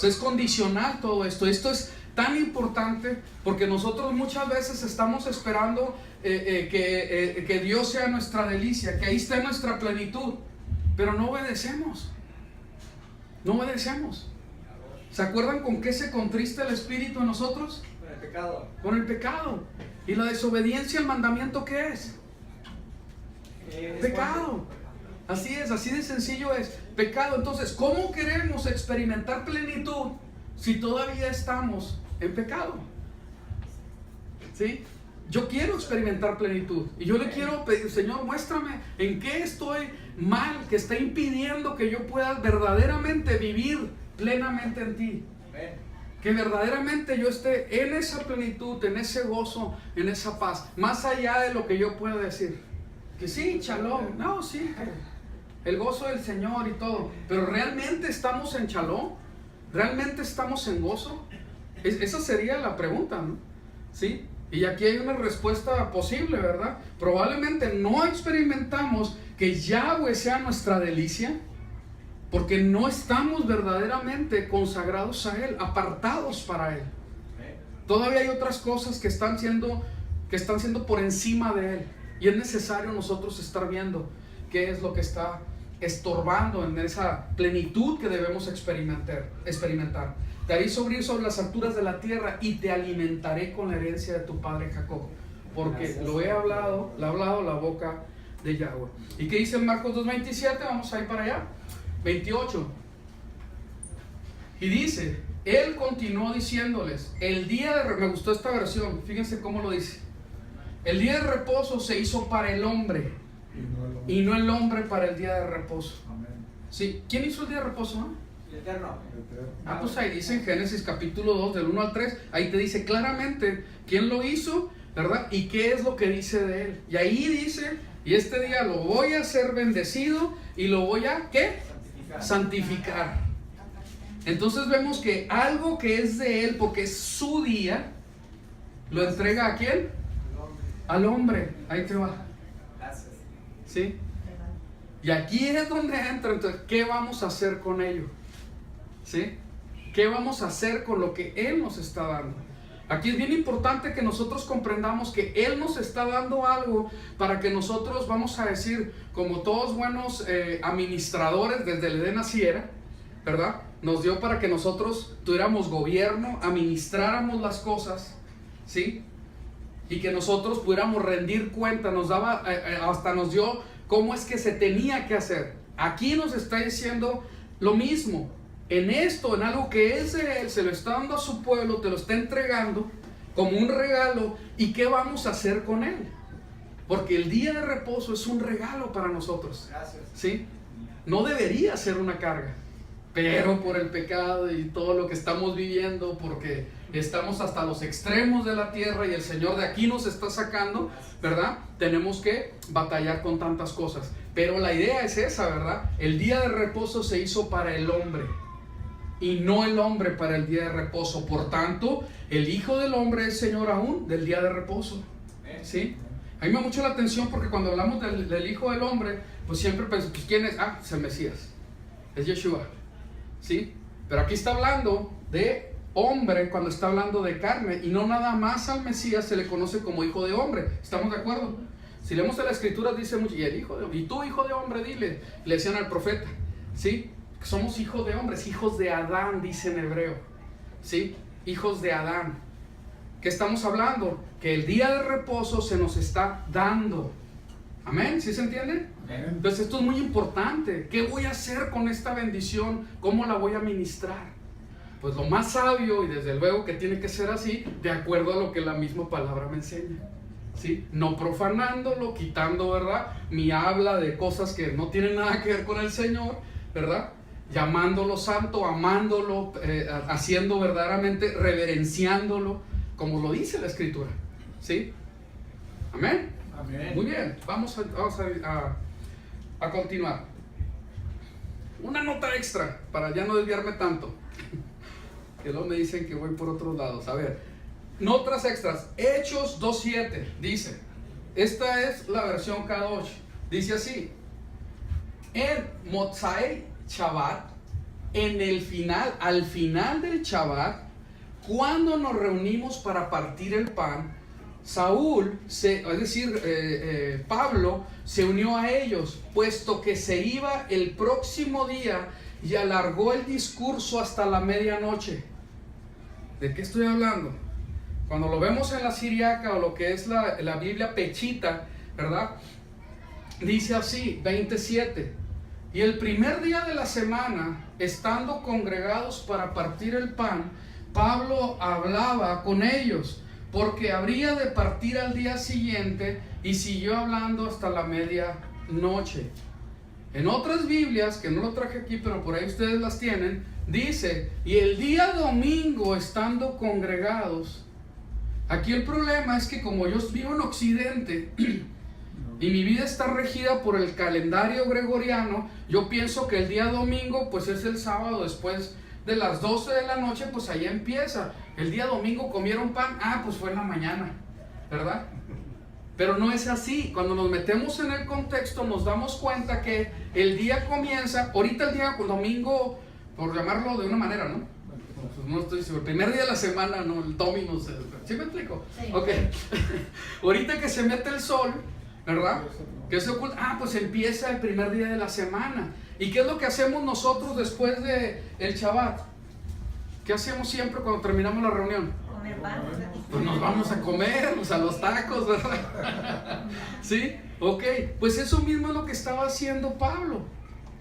Es condicional todo esto. Esto es tan importante porque nosotros muchas veces estamos esperando que Dios sea nuestra delicia, que ahí esté nuestra plenitud, pero no obedecemos. No obedecemos. ¿Se acuerdan con qué se contrista el Espíritu en nosotros? Con el pecado. Con el pecado. ¿Y la desobediencia al mandamiento qué es? Pecado. Así es, así de sencillo es. Pecado. Entonces, ¿cómo queremos experimentar plenitud si todavía estamos en pecado? ¿Sí? Yo quiero experimentar plenitud y yo le quiero pedir, Señor, muéstrame en qué estoy mal, que está impidiendo que yo pueda verdaderamente vivir plenamente en ti. Que verdaderamente yo esté en esa plenitud, en ese gozo, en esa paz, más allá de lo que yo pueda decir. Que sí, shalom, no, sí, el gozo del Señor y todo, pero ¿realmente estamos en shalom? ¿Realmente estamos en gozo? Esa sería la pregunta, ¿no? ¿Sí? Y aquí hay una respuesta posible, ¿verdad? Probablemente no experimentamos que Yahweh sea nuestra delicia, porque no estamos verdaderamente consagrados a Él, apartados para Él. Todavía hay otras cosas que están siendo por encima de Él, y es necesario nosotros estar viendo qué es lo que está estorbando en esa plenitud que debemos experimentar. Te haré subir sobre las alturas de la tierra y te alimentaré con la herencia de tu padre Jacob, porque lo ha hablado la boca de Yahweh. ¿Y qué dice en Marcos 2:27? Vamos a ir para allá. 28. Y dice, Él continuó diciéndoles, me gustó esta versión, fíjense cómo lo dice. El día de reposo se hizo para el hombre y no el hombre para el día de reposo. ¿Sí? ¿Quién hizo el día de reposo? ¿No? El Eterno. Pues ahí dice en Génesis capítulo 2 del 1 al 3, ahí te dice claramente quién lo hizo, ¿verdad? Y qué es lo que dice de él. Y ahí dice, y este día lo voy a hacer bendecido y lo voy a, ¿qué? Santificar. Entonces vemos que algo que es de él, porque es su día, lo entrega ¿a quién? Al hombre. Ahí te va. Gracias. ¿Sí? Y aquí es donde entra. Entonces, ¿qué vamos a hacer con ello? ¿Sí? ¿Qué vamos a hacer con lo que Él nos está dando? Aquí es bien importante que nosotros comprendamos que Él nos está dando algo para que nosotros, vamos a decir, como todos buenos administradores desde el Edén naciera, ¿verdad? Nos dio para que nosotros tuviéramos gobierno, administráramos las cosas, ¿sí? Y que nosotros pudiéramos rendir cuenta, hasta nos dio cómo es que se tenía que hacer. Aquí nos está diciendo lo mismo. En esto, en algo que es de Él, se lo está dando a su pueblo, te lo está entregando como un regalo. ¿Y qué vamos a hacer con Él? Porque el día de reposo es un regalo para nosotros. Gracias. ¿Sí? No debería ser una carga, pero por el pecado y todo lo que estamos viviendo, porque estamos hasta los extremos de la tierra y el Señor de aquí nos está sacando, ¿verdad? Tenemos que batallar con tantas cosas. Pero la idea es esa, ¿verdad? El día de reposo se hizo para el hombre y no el hombre para el día de reposo. Por tanto, el Hijo del Hombre es Señor aún del día de reposo. ¿Sí? A mí me da mucho la atención porque cuando hablamos del Hijo del Hombre, pues siempre pensamos, pues, ¿quién es? Es el Mesías, es Yeshua. ¿Sí? Pero aquí está hablando de hombre cuando está hablando de carne, y no nada más al Mesías se le conoce como Hijo de Hombre. ¿Estamos de acuerdo? Si leemos en la Escritura dice mucho, y tú Hijo de Hombre, dile, le decían al profeta, ¿sí? Somos hijos de hombres, hijos de Adán, dice en hebreo, ¿sí? Hijos de Adán. ¿Qué estamos hablando? Que el día de reposo se nos está dando. ¿Amén? ¿Sí se entiende? Amén. Entonces esto es muy importante. ¿Qué voy a hacer con esta bendición? ¿Cómo la voy a ministrar? Pues lo más sabio, y desde luego que tiene que ser así, de acuerdo a lo que la misma palabra me enseña, ¿sí? No profanándolo, quitando, ¿verdad?, mi habla de cosas que no tienen nada que ver con el Señor, ¿verdad?, llamándolo santo, amándolo, haciendo verdaderamente, reverenciándolo, como lo dice la Escritura, ¿sí? Amén. Amén. Muy bien, vamos a continuar. Una nota extra para ya no desviarme tanto, que luego me dicen que voy por otros lados. A ver, notas extras. Hechos 2:7 dice, esta es la versión K2, dice así: en Motzai Shabbat, en el final, al final del Shabbat, cuando nos reunimos para partir el pan, Pablo se unió a ellos, puesto que se iba el próximo día, y alargó el discurso hasta la medianoche. ¿De qué estoy hablando? Cuando lo vemos en la Siriaca o lo que es la Biblia Pechita, ¿verdad? Dice así, 27. Y el primer día de la semana, estando congregados para partir el pan, Pablo hablaba con ellos, porque habría de partir al día siguiente, y siguió hablando hasta la medianoche. En otras Biblias, que no lo traje aquí, pero por ahí ustedes las tienen, dice, y el día domingo estando congregados. Aquí el problema es que como yo vivo en Occidente y mi vida está regida por el calendario gregoriano, yo pienso que el día domingo pues es el sábado después de las 12 de la noche, pues ahí empieza. El día domingo comieron pan, pues fue en la mañana, ¿verdad? Pero no es así. Cuando nos metemos en el contexto nos damos cuenta que el día comienza, ahorita el día domingo, por llamarlo de una manera, ¿no? Pues no estoy seguro, el primer día de la semana, no, el domingo, ¿sí me explico? Sí. Ok. Ahorita que se mete el sol, ¿verdad? Que se oculta, pues empieza el primer día de la semana. ¿Y qué es lo que hacemos nosotros después de el Shabbat? ¿Qué hacemos siempre cuando terminamos la reunión? Comer pan. Pues nos vamos a comer, pues a los tacos, ¿verdad? ¿Sí? Ok, pues eso mismo es lo que estaba haciendo Pablo,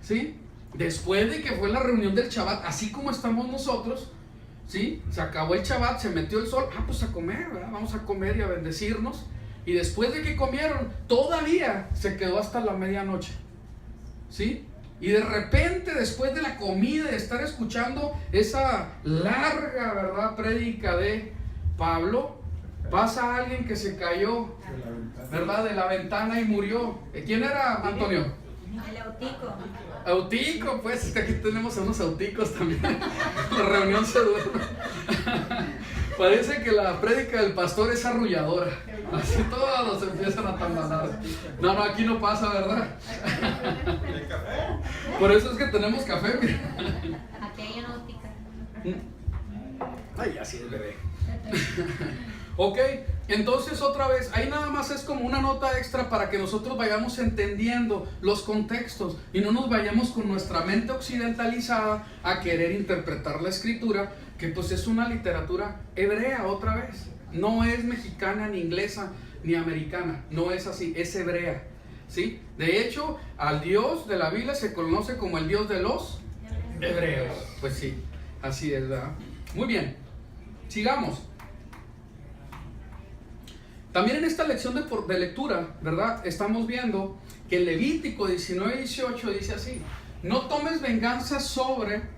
¿sí? Después de que fue la reunión del Shabbat, así como estamos nosotros, ¿sí? Se acabó el Shabbat, se metió el sol, pues a comer, ¿verdad? Vamos a comer y a bendecirnos. Y después de que comieron, todavía se quedó hasta la medianoche, ¿sí? Y de repente, después de la comida, de estar escuchando esa larga, ¿verdad?, prédica de Pablo, pasa alguien que se cayó, ¿verdad?, de la ventana y murió. ¿Quién era, Antonio? El Eutico. Eutico, pues, que aquí tenemos a unos auticos también. La reunión se duerme. Parece que la prédica del pastor es arrulladora. Así todos empiezan a tambalear. No, aquí no pasa, ¿verdad? Por eso es que tenemos café. Aquella náutica. Ay, así es, bebé. Ok, entonces otra vez, ahí nada más es como una nota extra para que nosotros vayamos entendiendo los contextos y no nos vayamos con nuestra mente occidentalizada a querer interpretar la escritura, que pues es una literatura hebrea otra vez. No es mexicana, ni inglesa, ni americana, no es así, es hebrea, ¿sí? De hecho, al Dios de la Biblia se conoce como el Dios de los hebreos. Pues sí, así es, ¿verdad? Muy bien, sigamos. También en esta lección de lectura, ¿verdad?, estamos viendo que el Levítico 19:18 dice así: no tomes venganza sobre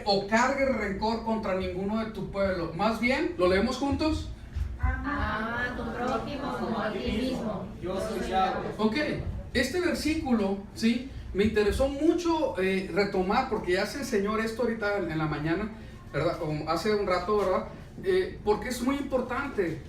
o cargues rencor contra ninguno de tu pueblo. Más bien, ¿lo leemos juntos? Ama a tu prójimo como a ti mismo. Yo soy Yahweh. Ok, este versículo, ¿sí?, me interesó mucho retomar, porque ya se enseñó esto ahorita en la mañana, ¿verdad?, o hace un rato, ¿verdad?, porque es muy importante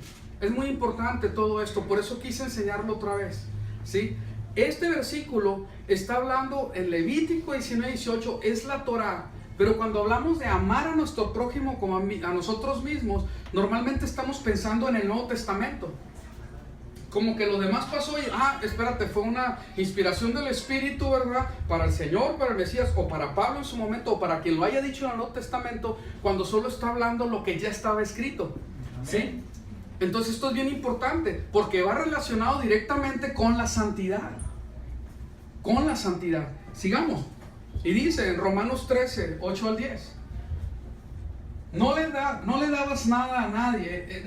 todo esto, por eso quise enseñarlo otra vez, ¿sí? Este versículo está hablando en Levítico 19:18, es la Torah, pero cuando hablamos de amar a nuestro prójimo como a nosotros mismos, normalmente estamos pensando en el Nuevo Testamento, como que lo demás pasó y, espérate, fue una inspiración del Espíritu, ¿verdad?, para el Señor, para el Mesías, o para Pablo en su momento, o para quien lo haya dicho en el Nuevo Testamento, cuando solo está hablando lo que ya estaba escrito, ¿sí? Entonces esto es bien importante, porque va relacionado directamente con la santidad, sigamos, y dice en Romanos 13, 8 al 10, no le debas nada a nadie,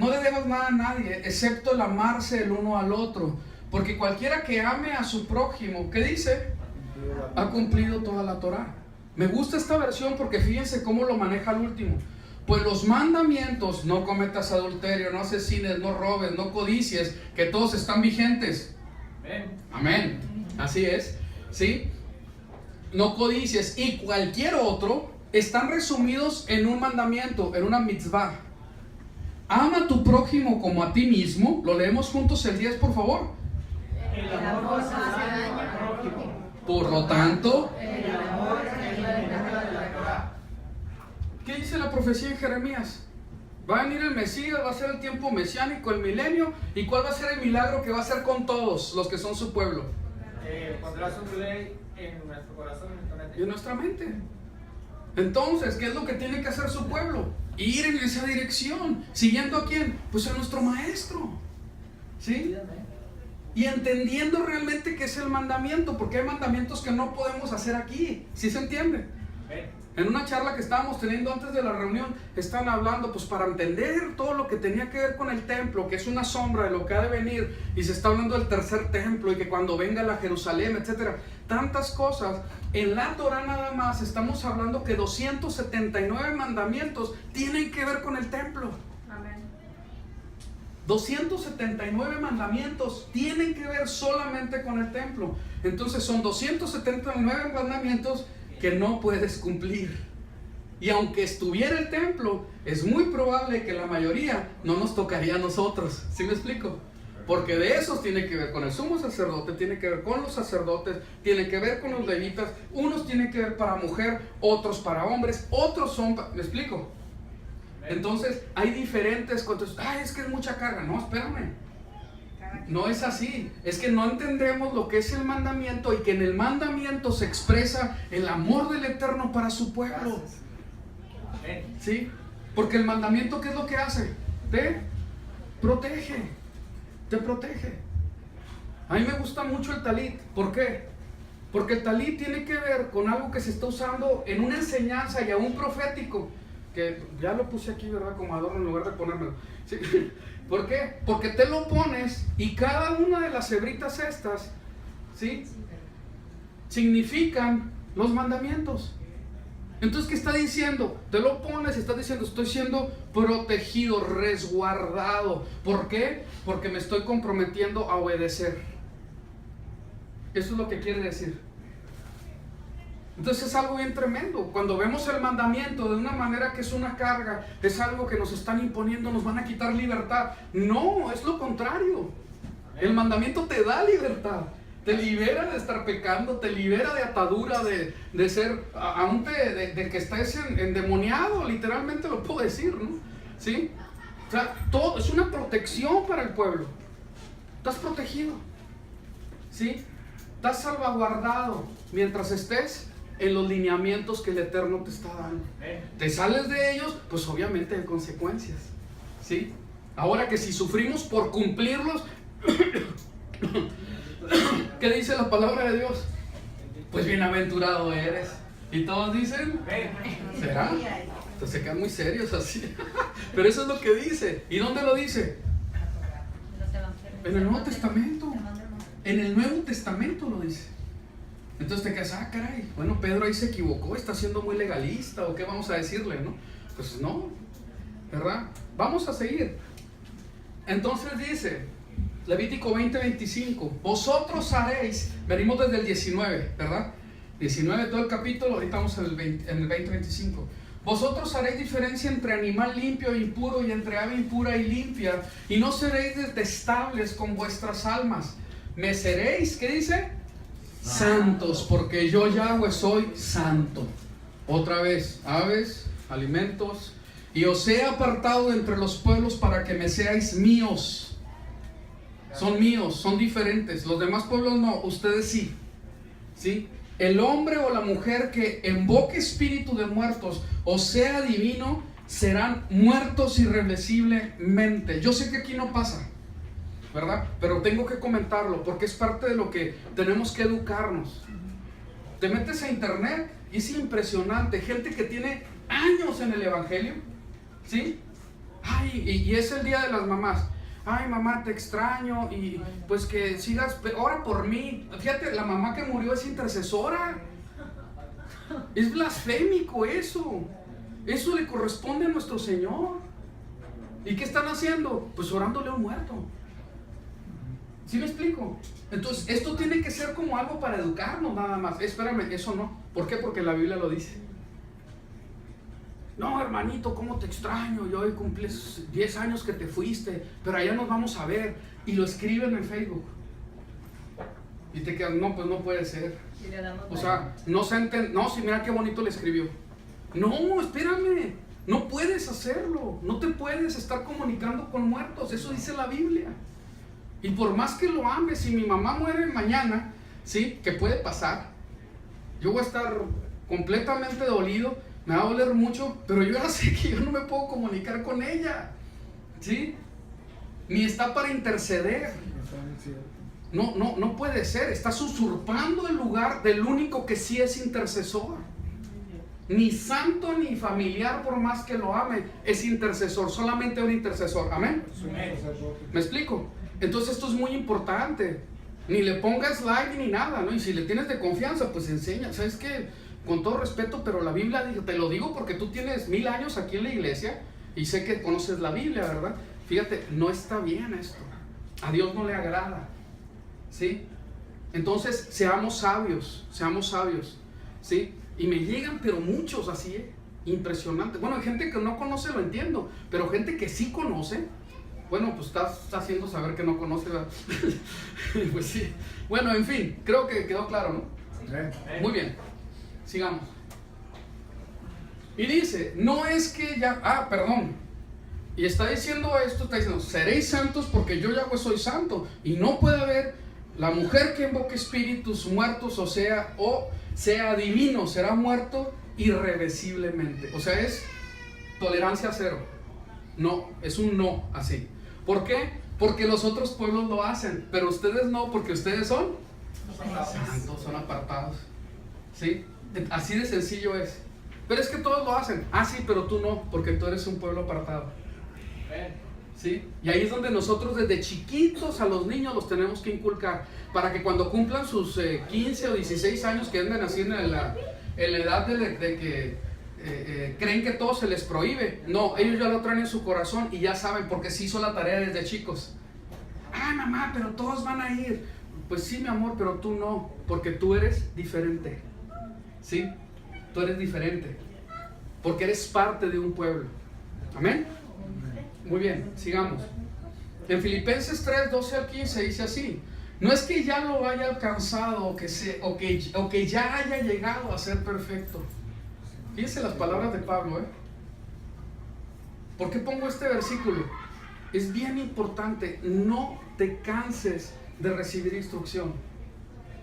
excepto el amarse el uno al otro, porque cualquiera que ame a su prójimo, ¿qué dice?, ha cumplido toda la Torah. Me gusta esta versión porque fíjense cómo lo maneja al último. Pues los mandamientos: no cometas adulterio, no asesines, no robes, no codicies, que todos están vigentes. Amén. Así es, ¿sí? No codicies y cualquier otro están resumidos en un mandamiento, en una mitzvah, Ama a tu prójimo como a ti mismo. Lo leemos juntos el 10, por favor. El amor no hace daño al prójimo. Por lo tanto, El amor es la ventaja de la Torah. ¿qué dice la profecía en Jeremías? Va a venir el Mesías, va a ser el tiempo mesiánico, el milenio. ¿Y cuál va a ser el milagro que va a hacer con todos los que son su pueblo? Pondrás su ley en nuestro corazón y en nuestra mente. Y en nuestra mente. Entonces, ¿qué es lo que tiene que hacer su pueblo? Ir en esa dirección. ¿Siguiendo a quién? Pues a nuestro maestro. ¿Sí? Y entendiendo realmente qué es el mandamiento, porque hay mandamientos que no podemos hacer aquí. ¿Sí se entiende? En una charla que estábamos teniendo antes de la reunión, están hablando, pues para entender todo lo que tenía que ver con el templo, que es una sombra de lo que ha de venir, y se está hablando del tercer templo, y que cuando venga la Jerusalén, etcétera, tantas cosas. En la Torah nada más estamos hablando que 279 mandamientos tienen que ver con el templo. Amén. 279 mandamientos tienen que ver solamente con el templo. Entonces son 279 mandamientos que no puedes cumplir. Y aunque estuviera el templo, es muy probable que la mayoría no nos tocaría a nosotros. ¿Sí me explico? Porque de esos tiene que ver con el sumo sacerdote, tiene que ver con los sacerdotes, tiene que ver con los levitas. Unos tienen que ver para mujer, otros para hombres, otros son ¿me explico? Entonces hay diferentes cosas. Ay, es que es mucha carga. No, espérame. No es así, es que no entendemos lo que es el mandamiento y que en el mandamiento se expresa el amor del Eterno para su pueblo. ¿Sí? Porque el mandamiento, ¿qué es lo que hace? Te protege, te protege. A mí me gusta mucho el talit. ¿Por qué? Porque el talit tiene que ver con algo que se está usando en una enseñanza y aún profético, que ya lo puse aquí, ¿verdad? Como adorno en lugar de ponérmelo. ¿Sí? ¿Por qué? Porque te lo pones y cada una de las hebritas estas, ¿sí? Significan los mandamientos. Entonces, ¿qué está diciendo? Te lo pones y está diciendo, estoy siendo protegido, resguardado. ¿Por qué? Porque me estoy comprometiendo a obedecer. Eso es lo que quiere decir. Entonces es algo bien tremendo. Cuando vemos el mandamiento de una manera que es una carga, es algo que nos están imponiendo, nos van a quitar libertad. No, es lo contrario. El mandamiento te da libertad. Te libera de estar pecando, te libera de atadura, de ser, aún de que estés endemoniado, literalmente lo puedo decir, ¿no? ¿Sí? O sea, todo es una protección para el pueblo. Estás protegido, ¿sí? Estás salvaguardado mientras estés en los lineamientos que el Eterno te está dando. Te sales de ellos, pues obviamente hay consecuencias, ¿sí? Ahora que si sufrimos por cumplirlos, ¿qué dice la palabra de Dios? Pues bienaventurado eres. Y todos dicen, ¿será? Entonces se quedan muy serios así. Pero eso es lo que dice. ¿Y dónde lo dice? En el Nuevo Testamento. En el Nuevo Testamento lo dice. Entonces te quedas, caray, bueno, Pedro ahí se equivocó, está siendo muy legalista, o qué vamos a decirle, ¿no? Pues no, ¿verdad? Vamos a seguir. Entonces dice, Levítico 20:25, vosotros haréis, venimos desde el 19, ¿verdad? 19 todo el capítulo, ahorita estamos en el 20:25. Vosotros haréis diferencia entre animal limpio e impuro y entre ave impura y limpia, y no seréis detestables con vuestras almas. Me seréis, ¿qué dice? Santos, porque yo Yahweh soy santo. Otra vez, aves, alimentos, y os he apartado entre los pueblos para que me seáis míos. Son míos, son diferentes. Los demás pueblos no, ustedes sí. ¿Sí? El hombre o la mujer que invoque espíritu de muertos o sea divino, serán muertos irreversiblemente. Yo sé que aquí no pasa, ¿verdad? Pero tengo que comentarlo porque es parte de lo que tenemos que educarnos. Te metes a internet y es impresionante, gente que tiene años en el evangelio, ¿sí? Ay, y es el día de las mamás. Ay, mamá, te extraño y pues que sigas, ora por mí. Fíjate, la mamá que murió es intercesora. Es blasfémico eso. Eso le corresponde a nuestro Señor. ¿Y qué están haciendo? Pues orándole a un muerto. ¿Sí me explico? Entonces, esto tiene que ser como algo para educarnos nada más. Espérame, eso no. ¿Por qué? Porque la Biblia lo dice. No, hermanito, ¿cómo te extraño? Yo hoy cumples 10 años que te fuiste, pero allá nos vamos a ver. Y lo escriben en Facebook. Y te quedas, no, pues no puede ser. O sea, no se no, sí, mira qué bonito le escribió. No, espérame, no puedes hacerlo. No te puedes estar comunicando con muertos. Eso dice la Biblia. Y por más que lo ames, si mi mamá muere mañana, ¿sí? Que puede pasar. Yo voy a estar completamente dolido, me va a doler mucho, pero yo ya sé que yo no me puedo comunicar con ella, ¿sí? Ni está para interceder. No puede ser. Estás usurpando el lugar del único que sí es intercesor. Ni santo ni familiar, por más que lo ame, es intercesor. Solamente un intercesor. Amén. ¿Me explico? Entonces esto es muy importante. Ni le pongas like ni nada, ¿no? Y si le tienes de confianza, pues enseña. ¿Sabes qué? Con todo respeto, pero la Biblia, te lo digo porque tú tienes 1000 años aquí en la iglesia y sé que conoces la Biblia, ¿verdad? Fíjate, no está bien esto. A Dios no le agrada, ¿sí? Entonces, seamos sabios, ¿sí? Y me llegan, pero muchos así, impresionante. Bueno, hay gente que no conoce, lo entiendo, pero gente que sí conoce, bueno, pues está haciendo saber que no conoce, ¿verdad? Pues sí. Bueno, en fin, creo que quedó claro, ¿no? Muy bien, sigamos. Y dice, no es que ya, perdón. Y está diciendo esto, está diciendo, seréis santos porque yo Yahweh soy santo. Y no puede haber la mujer que invoque espíritus muertos, o sea divino, será muerto irreversiblemente. O sea, es tolerancia cero. No, es un no así. ¿Por qué? Porque los otros pueblos lo hacen, pero ustedes no, porque ustedes son santos, son apartados. ¿Sí? Así de sencillo es. Pero es que todos lo hacen. Ah, sí, pero tú no, porque tú eres un pueblo apartado. ¿Sí? Y ahí es donde nosotros desde chiquitos a los niños los tenemos que inculcar, para que cuando cumplan sus 15 o 16 años, que andan así en la edad de que creen que todo se les prohíbe. No, ellos ya lo traen en su corazón y ya saben, porque se hizo la tarea desde chicos. Ay, mamá, pero todos van a ir. Pues sí, mi amor, pero tú no, porque tú eres diferente. ¿Sí? Tú eres diferente, porque eres parte de un pueblo. Amén. Muy bien, sigamos. En Filipenses 3, 12 al 15 dice así: no es que ya lo haya alcanzado o que ya haya llegado a ser perfecto. Fíjense las palabras de Pablo, ¿eh? ¿Por qué pongo este versículo? Es bien importante. No te canses de recibir instrucción.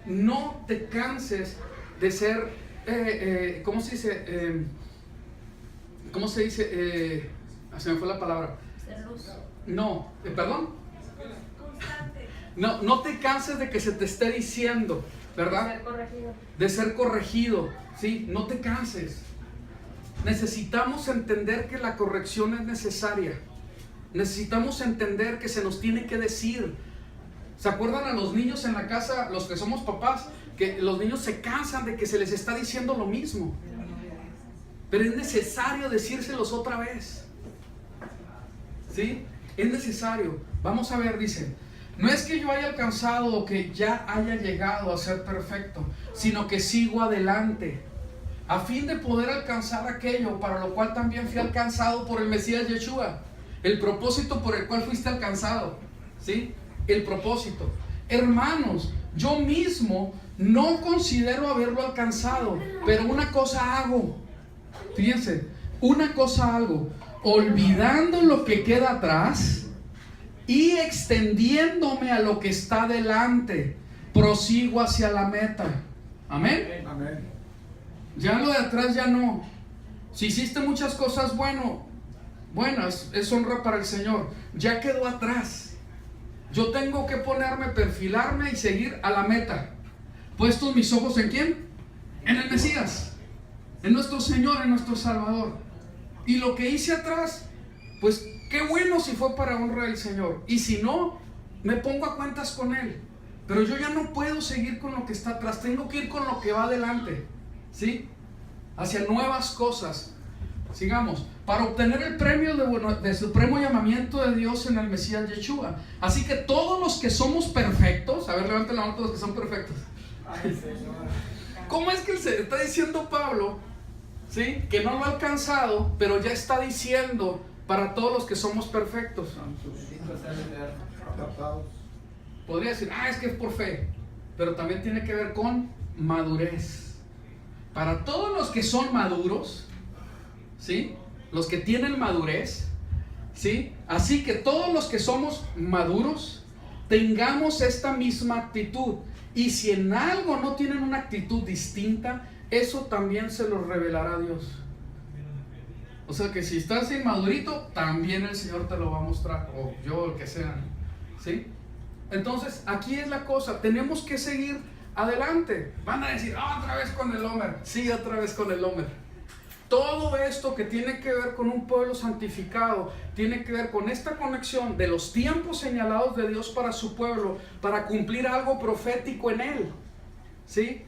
No te canses de ser, ¿cómo se dice? Se me fue la palabra. No, perdón. No te canses de que se te esté diciendo, ¿verdad? De ser corregido, ¿sí? No te canses. Necesitamos entender que la corrección es necesaria. Necesitamos entender que se nos tiene que decir. ¿Se acuerdan a los niños en la casa, los que somos papás, que los niños se cansan de que se les está diciendo lo mismo? Pero es necesario decírselos otra vez. ¿Sí? Es necesario. Vamos a ver, dice: no es que yo haya alcanzado o que ya haya llegado a ser perfecto, sino que sigo adelante, a fin de poder alcanzar aquello para lo cual también fui alcanzado por el Mesías Yeshua. El propósito por el cual fuiste alcanzado. ¿Sí? El propósito. Hermanos, yo mismo no considero haberlo alcanzado, pero una cosa hago. Fíjense, una cosa hago, olvidando lo que queda atrás y extendiéndome a lo que está delante, prosigo hacia la meta. Amén. Amén. Ya lo de atrás ya no. Si hiciste muchas cosas buenas, es honra para el Señor. Ya quedó atrás. Yo tengo que perfilarme y seguir a la meta. ¿Puestos mis ojos en quién? En el Mesías, en nuestro Señor, en nuestro Salvador. Y lo que hice atrás, pues qué bueno si fue para honra del Señor. Y si no, me pongo a cuentas con Él. Pero yo ya no puedo seguir con lo que está atrás. Tengo que ir con lo que va adelante. ¿Sí? Hacia nuevas cosas. Sigamos. Para obtener el premio de supremo llamamiento de Dios en el Mesías Yeshua. Así que todos los que somos perfectos, a ver, levanten la mano todos los que son perfectos. ¿Cómo es que se está diciendo Pablo ¿sí? Que no lo ha alcanzado, pero ya está diciendo para todos los que somos perfectos. Podría decir, es que es por fe, pero también tiene que ver con madurez. Para todos los que son maduros, ¿sí? Los que tienen madurez, ¿sí? Así que todos los que somos maduros tengamos esta misma actitud. Y si en algo no tienen una actitud distinta, eso también se lo revelará Dios. O sea que si estás inmadurito, también el Señor te lo va a mostrar, o yo, el que sea, ¿sí? Entonces, aquí es la cosa, tenemos que seguir adelante. Van a decir, otra vez con el Homer. Sí, otra vez con el Homer. Todo esto que tiene que ver con un pueblo santificado, tiene que ver con esta conexión de los tiempos señalados de Dios para su pueblo, para cumplir algo profético en él, ¿sí?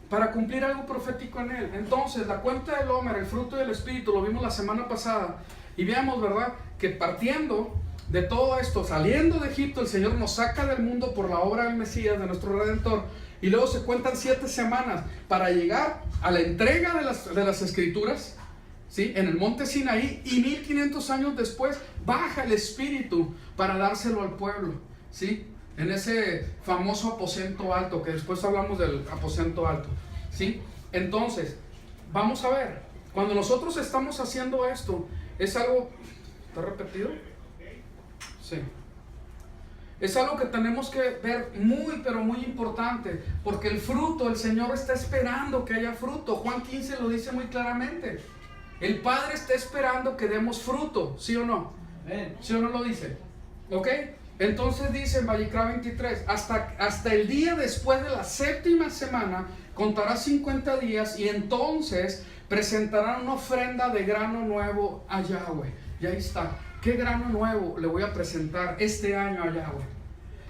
Para cumplir algo profético en él. Entonces, la cuenta del Homer, el fruto del Espíritu, lo vimos la semana pasada, y veamos, ¿verdad?, que partiendo de todo esto, saliendo de Egipto, el Señor nos saca del mundo por la obra del Mesías, de nuestro Redentor, y luego se cuentan 7 semanas para llegar a la entrega de las Escrituras, ¿sí?, en el monte Sinaí, y 1500 años después baja el Espíritu para dárselo al pueblo, ¿sí?, en ese famoso aposento alto, que después hablamos del aposento alto, ¿sí? Entonces, vamos a ver, cuando nosotros estamos haciendo esto, es algo, ¿está repetido? Sí. Es algo que tenemos que ver muy, pero muy importante, porque el fruto, el Señor está esperando que haya fruto. Juan 15 lo dice muy claramente. El Padre está esperando que demos fruto, ¿sí o no? ¿Sí o no lo dice? ¿Ok? Entonces dice en Vallicrá 23, hasta el día después de la 7ª semana, contará 50 días y entonces presentarán una ofrenda de grano nuevo a Yahweh. Y ahí está. ¿Qué grano nuevo le voy a presentar este año a Yahweh?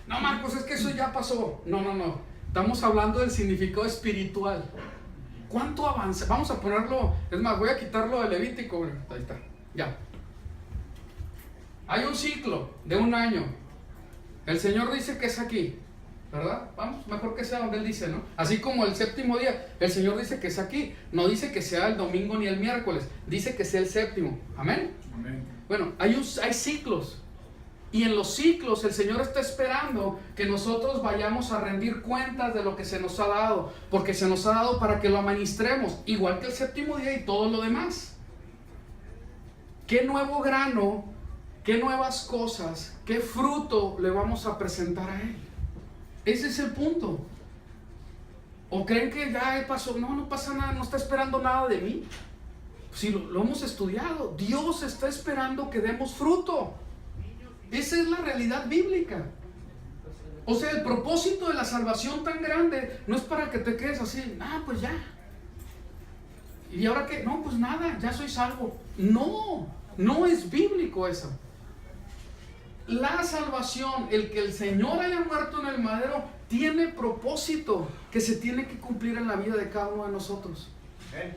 No, Marcos, es que eso ya pasó. No. Estamos hablando del significado espiritual. ¿Cuánto avanza? Vamos a ponerlo, es más, voy a quitarlo de Levítico. Ahí está, ya. Hay un ciclo de un año. El Señor dice que es aquí, ¿verdad? Vamos, mejor que sea donde Él dice, ¿no? Así como el 7º día, el Señor dice que es aquí. No dice que sea el domingo ni el miércoles, dice que sea el 7º. ¿Amén? Amén. Bueno, hay ciclos. Y en los ciclos el Señor está esperando que nosotros vayamos a rendir cuentas de lo que se nos ha dado, porque se nos ha dado para que lo administremos, igual que el 7º día y todo lo demás. ¿Qué nuevo grano, qué nuevas cosas, qué fruto le vamos a presentar a Él? Ese es el punto. ¿O creen que ya pasó? No pasa nada, no está esperando nada de mí. Si lo hemos estudiado, Dios está esperando que demos fruto. Esa es la realidad bíblica. O sea, el propósito de la salvación tan grande no es para que te quedes así, pues ya. ¿Y ahora qué? No, pues nada, ya soy salvo. No es bíblico eso. La salvación, el que el Señor haya muerto en el madero, tiene propósito que se tiene que cumplir en la vida de cada uno de nosotros.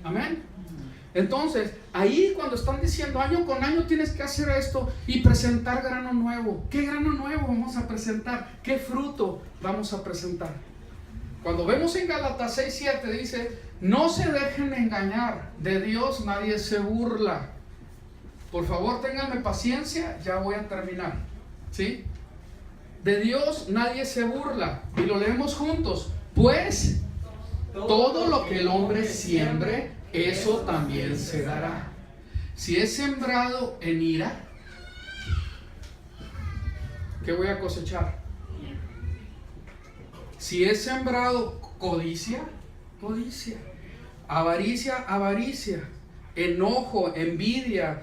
Amén. Entonces, ahí cuando están diciendo año con año tienes que hacer esto y presentar grano nuevo. ¿Qué grano nuevo vamos a presentar? ¿Qué fruto vamos a presentar? Cuando vemos en Gálatas 6:7 dice, no se dejen engañar, de Dios nadie se burla. Por favor, ténganme paciencia, ya voy a terminar. ¿Sí? De Dios nadie se burla. Y lo leemos juntos. Pues todo lo que el hombre siembre, eso también se dará. Si es sembrado en ira, ¿qué voy a cosechar? Si es sembrado codicia, codicia. Avaricia, avaricia. Enojo, envidia,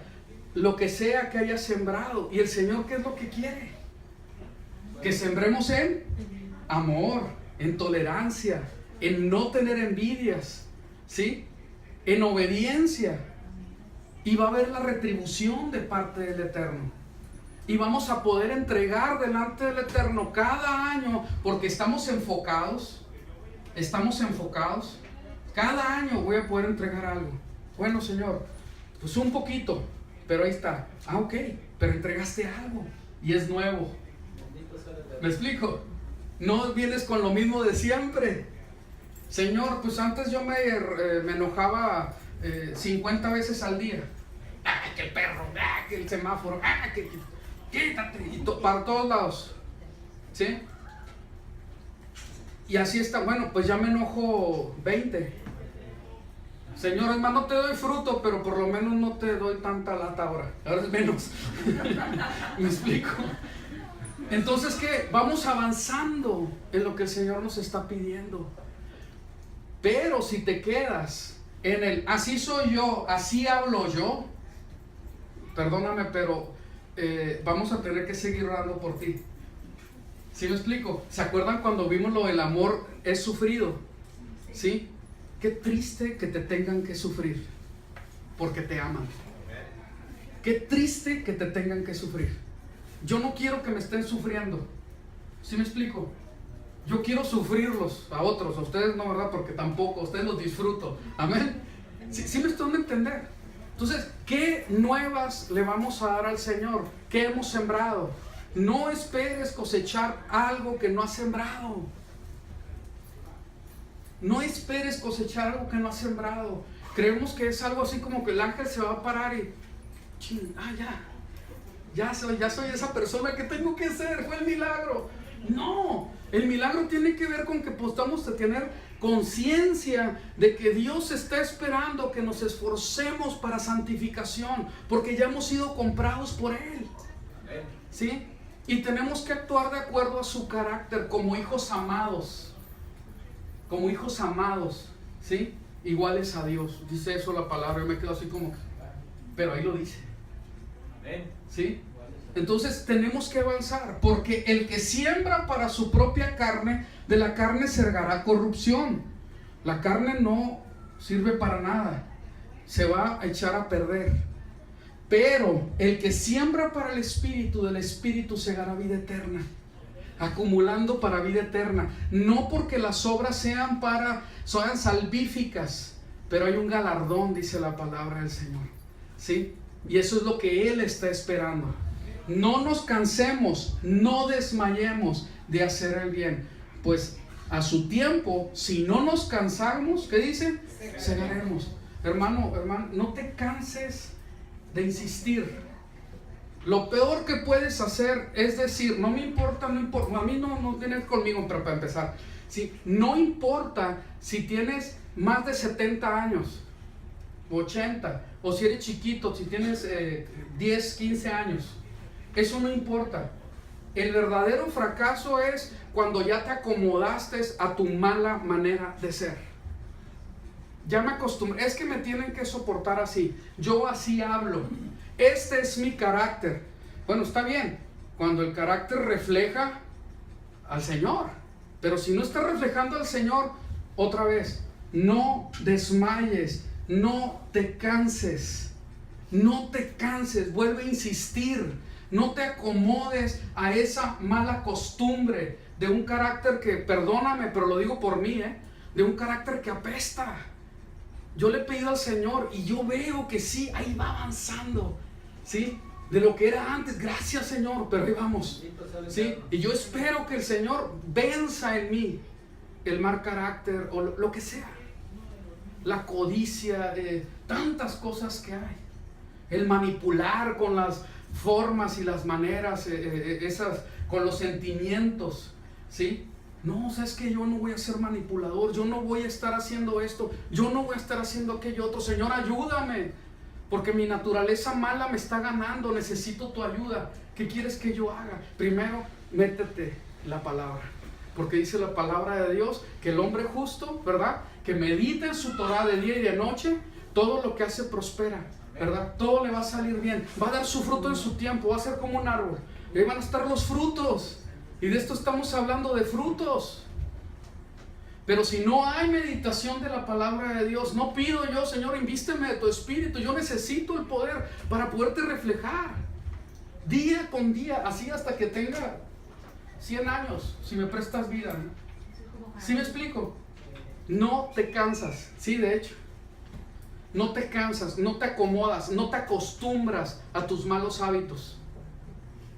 lo que sea que haya sembrado. ¿Y el Señor qué es lo que quiere? Que sembremos en amor, en tolerancia, en no tener envidias, ¿sí? En obediencia. Y va a haber la retribución de parte del Eterno. Y vamos a poder entregar delante del Eterno cada año, porque estamos enfocados. Cada año voy a poder entregar algo. Bueno, Señor, pues un poquito, pero ahí está. Ok, pero entregaste algo y es nuevo. ¿Me explico? No vienes con lo mismo de siempre. Señor, pues antes yo me enojaba 50 veces al día. ¡Ah, que el perro! ¡Ah, que el semáforo! ¡Ah, que quítate! Y para todos lados. ¿Sí? Y así está. Bueno, pues ya me enojo 20. Señor, hermano, no te doy fruto, pero por lo menos no te doy tanta lata ahora. Ahora es menos. ¿Me explico? Entonces, ¿qué? Vamos avanzando en lo que el Señor nos está pidiendo. Pero si te quedas en el así soy yo, así hablo yo, perdóname, pero vamos a tener que seguir orando por ti. ¿Sí me explico? ¿Se acuerdan cuando vimos lo del amor es sufrido? ¿Sí? Qué triste que te tengan que sufrir porque te aman. Qué triste que te tengan que sufrir. Yo no quiero que me estén sufriendo. ¿Sí me explico? Yo quiero sufrirlos a otros, a ustedes no, ¿verdad? Porque tampoco, a ustedes los disfruto. Amén. ¿Sí me están de entender? Entonces, ¿qué nuevas le vamos a dar al Señor? ¿Qué hemos sembrado? No esperes cosechar algo que no has sembrado. No esperes cosechar algo que no has sembrado. Creemos que es algo así como que el ángel se va a parar y ya soy esa persona que tengo que ser, fue el milagro. No, el milagro tiene que ver con que podamos tener conciencia de que Dios está esperando que nos esforcemos para santificación, porque ya hemos sido comprados por Él. ¿Sí? Y tenemos que actuar de acuerdo a su carácter como hijos amados. Como hijos amados, ¿sí? Iguales a Dios. Dice eso la palabra, yo me quedo así como, pero ahí lo dice. ¿Sí? Entonces tenemos que avanzar, porque el que siembra para su propia carne, de la carne segará corrupción. La carne no sirve para nada, se va a echar a perder. Pero el que siembra para el Espíritu, del Espíritu segará vida eterna, acumulando para vida eterna. No porque las obras sean salvíficas, pero hay un galardón, dice la palabra del Señor. ¿Sí? Y eso es lo que Él está esperando. No nos cansemos, no desmayemos de hacer el bien, pues a su tiempo, si no nos cansamos, ¿qué dice? Segaremos. Hermano, no te canses de insistir. Lo peor que puedes hacer es decir, no me importa, a mí no tienes conmigo, pero para empezar, ¿sí? No importa si tienes más de 70 años, 80, o si eres chiquito, si tienes 10, 15 años. Eso no importa. El verdadero fracaso es cuando ya te acomodaste a tu mala manera de ser. Ya me acostumbré, es que me tienen que soportar así, yo así hablo, este es mi carácter. Bueno, está bien, cuando el carácter refleja al Señor, pero si no está reflejando al Señor, otra vez, no desmayes, no te canses, vuelve a insistir. No te acomodes a esa mala costumbre de un carácter que, perdóname, pero lo digo por mí, de un carácter que apesta. Yo le he pedido al Señor y yo veo que sí, ahí va avanzando, ¿sí? De lo que era antes, gracias Señor, pero ahí vamos, ¿sí? Y yo espero que el Señor venza en mí el mal carácter o lo que sea. La codicia, tantas cosas que hay. El manipular con las formas y las maneras, esas, con los sentimientos, ¿sí? No, sabes que yo no voy a ser manipulador, yo no voy a estar haciendo esto, yo no voy a estar haciendo aquello otro. Señor, ayúdame, porque mi naturaleza mala me está ganando, necesito tu ayuda. ¿Qué quieres que yo haga? Primero, métete la palabra, porque dice la palabra de Dios que el hombre justo, ¿verdad?, que medita en su Torah de día y de noche, todo lo que hace prospera, ¿verdad? Todo le va a salir bien, va a dar su fruto en su tiempo, va a ser como un árbol, y ahí van a estar los frutos, y de esto estamos hablando, de frutos. Pero si no hay meditación de la palabra de Dios, no pido yo, Señor, invísteme de tu espíritu, yo necesito el poder para poderte reflejar día con día, así hasta que tenga 100 años, si me prestas vida, ¿no? ¿Sí me explico? No te cansas, sí, de hecho. No te cansas, no te acomodas, no te acostumbras a tus malos hábitos.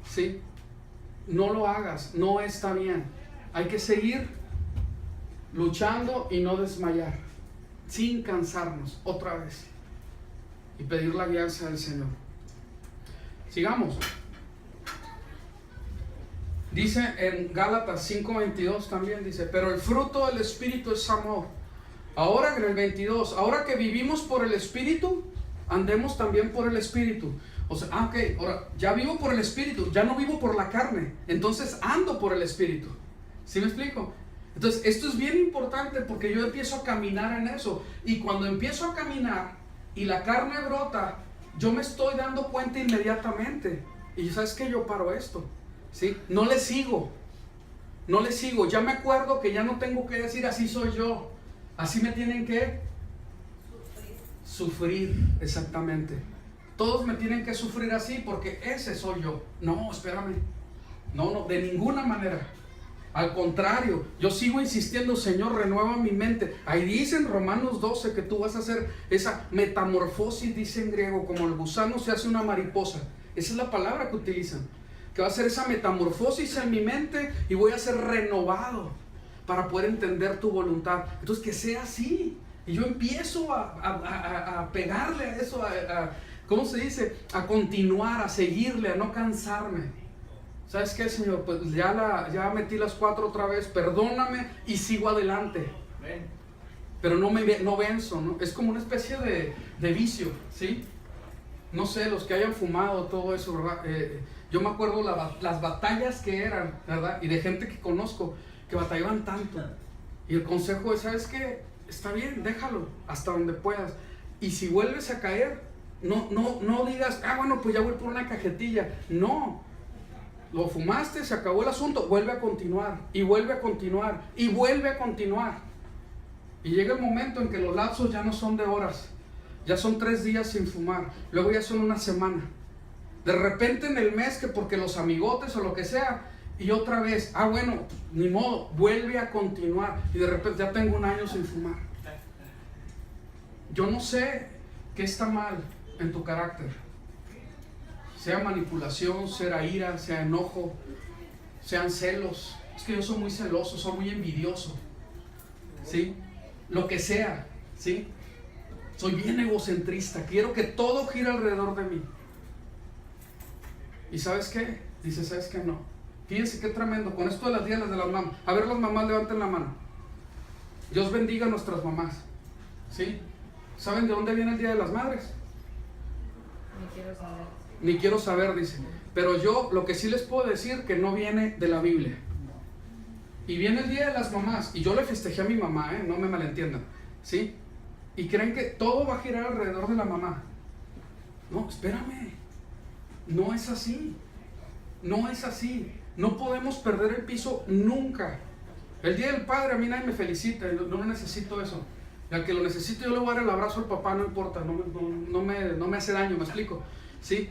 ¿Sí? No lo hagas, no está bien. Hay que seguir luchando y no desmayar, sin cansarnos, otra vez. y pedir la guianza del Señor. Sigamos. Dice en Gálatas 5:22 también, dice, pero el fruto del Espíritu es amor. Ahora en el 22, ahora que vivimos por el Espíritu, andemos también por el Espíritu. O sea, ok, ahora ya vivo por el Espíritu, ya no vivo por la carne, entonces ando por el Espíritu. ¿Sí me explico? Entonces esto es bien importante porque yo empiezo a caminar en eso, y cuando empiezo a caminar y la carne brota, yo me estoy dando cuenta inmediatamente, y ¿sabes qué? Yo paro esto, ¿sí? No le sigo, ya me acuerdo que ya no tengo que decir así soy yo, así me tienen que sufrir, exactamente. Todos me tienen que sufrir así porque ese soy yo. No, espérame. No, de ninguna manera. Al contrario, yo sigo insistiendo, Señor, renueva mi mente. Ahí dice en Romanos 12 que tú vas a hacer esa metamorfosis, dice en griego, como el gusano se hace una mariposa. Esa es la palabra que utilizan. Que va a hacer esa metamorfosis en mi mente y voy a ser renovado para poder entender tu voluntad. Entonces que sea así. Y yo empiezo a pegarle a eso, ¿cómo se dice? A continuar, a seguirle, a no cansarme. ¿Sabes qué, Señor? Pues ya metí las 4 otra vez, perdóname y sigo adelante. Pero no venzo, ¿no? Es como una especie de vicio, ¿sí? No sé, los que hayan fumado, todo eso, ¿verdad? Yo me acuerdo las batallas que eran, ¿verdad? Y de gente que conozco, que batallaban tanto. Y el consejo es, ¿sabes qué? Está bien, déjalo, hasta donde puedas. Y si vuelves a caer, no digas, bueno, pues ya voy por una cajetilla. No. Lo fumaste, se acabó el asunto, vuelve a continuar, y vuelve a continuar, y vuelve a continuar. Y llega el momento en que los lapsos ya no son de horas, ya son 3 días sin fumar, luego ya son una semana. De repente en el mes, que porque los amigotes o lo que sea, y otra vez, bueno, ni modo, vuelve a continuar, y de repente ya tengo 1 año sin fumar. Yo no sé qué está mal en tu carácter. Sea manipulación, sea ira, sea enojo, sean celos. Es que yo soy muy celoso, soy muy envidioso, ¿sí? Lo que sea, ¿sí? Soy bien egocentrista, quiero que todo gire alrededor de mí. ¿Y sabes qué? Dice, ¿sabes qué? No. Fíjense qué tremendo, con esto de las días de las mamás. A ver, las mamás, levanten la mano. Dios bendiga a nuestras mamás, ¿sí? ¿Saben de dónde viene el Día de las Madres? Ni quiero saber, dice. Pero yo lo que sí les puedo decir, que no viene de la Biblia. Y viene el Día de las Mamás, y yo le festejé a mi mamá, no me malentiendan, ¿sí? Y creen que todo va a girar alrededor de la mamá. No, espérame. No es así. No es así. No podemos perder el piso nunca. El Día del Padre a mí nadie me felicita, no necesito eso. Y al que lo necesito yo le voy a dar el abrazo al papá, no importa, no me hace daño, ¿me explico? ¿Sí?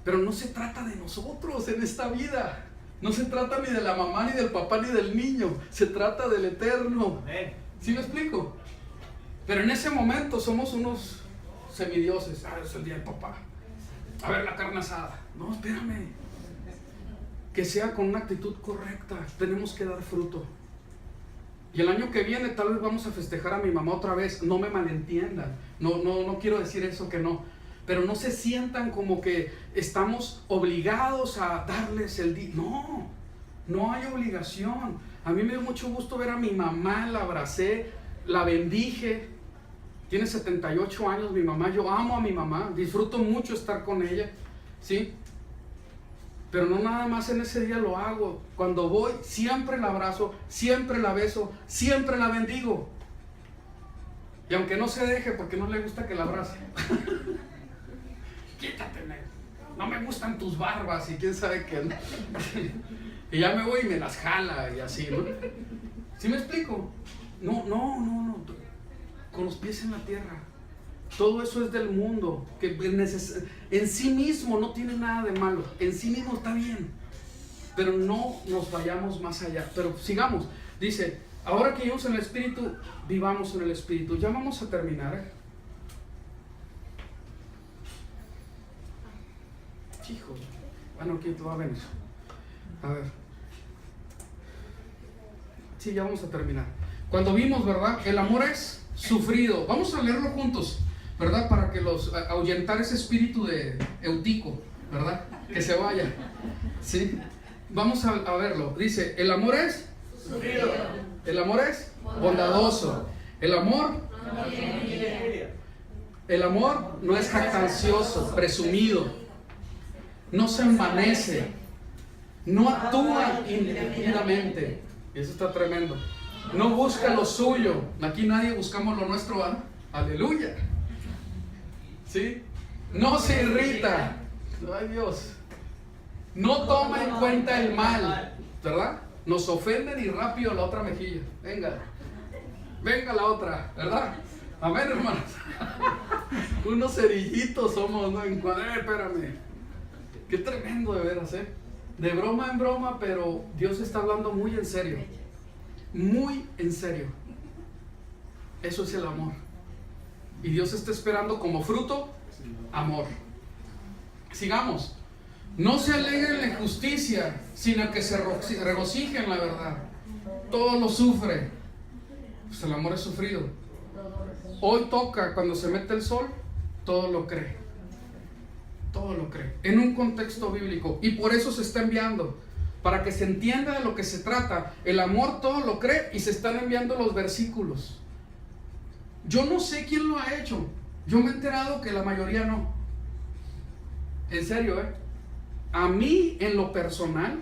Pero no se trata de nosotros en esta vida. No se trata ni de la mamá, ni del papá, ni del niño. Se trata del Eterno. ¿Sí me explico? Pero en ese momento somos unos semidioses. Es el día del papá. A ver, la carne asada. No, espérame. Que sea con una actitud correcta. Tenemos que dar fruto. Y el año que viene tal vez vamos a festejar a mi mamá otra vez. No me malentiendan. No quiero decir eso, que no. Pero no se sientan como que estamos obligados a darles el día. No hay obligación. A mí me dio mucho gusto ver a mi mamá, la abracé, la bendije. Tiene 78 años mi mamá, yo amo a mi mamá, disfruto mucho estar con ella, ¿sí? Pero no nada más en ese día lo hago. Cuando voy, siempre la abrazo, siempre la beso, siempre la bendigo. Y aunque no se deje, porque no le gusta que la abrace. Quítate, no me gustan tus barbas y quién sabe qué. Y ya me voy y me las jala y así, ¿no? ¿Sí me explico? No. Con los pies en la tierra. Todo eso es del mundo, que en sí mismo no tiene nada de malo, en sí mismo está bien, pero no nos vayamos más allá. Pero sigamos, dice, ahora que vivimos en el Espíritu, vivamos en el Espíritu. Ya vamos a terminar, Hijo, bueno, aquí tú va a venir. A ver. Sí, ya vamos a terminar. Cuando vimos, ¿verdad? El amor es sufrido. Vamos a leerlo juntos. ¿verdad? Para que ahuyentar ese espíritu de Eutico, ¿verdad? Que se vaya, ¿sí? Vamos a verlo. Dice, el amor es Sufrido. El amor es bondadoso. El amor no es jactancioso, presumido, no se envanece, no actúa indebidamente. Y eso está tremendo. No busca lo suyo. Aquí nadie buscamos lo nuestro, ¿verdad? Aleluya. ¿Sí? No se irrita. Ay, Dios. No toma en cuenta el mal, ¿verdad? Nos ofenden y rápido la otra mejilla. Venga la otra, ¿verdad? Amén, hermanos. Unos cerillitos somos, ¿no? Espérame. Qué tremendo de veras, ¿eh? De broma en broma, pero Dios está hablando muy en serio. Muy en serio. Eso es el amor. Y Dios está esperando como fruto amor. Sigamos. No se alegren en la injusticia, sino que se regocijen en la verdad. Todo lo sufre. Pues el amor es sufrido. Hoy toca, cuando se mete el sol, todo lo cree. Todo lo cree. En un contexto bíblico. Y por eso se está enviando. Para que se entienda de lo que se trata. El amor todo lo cree y se están enviando los versículos. Yo no sé quién lo ha hecho. Yo me he enterado que la mayoría no. En serio, a mí en lo personal,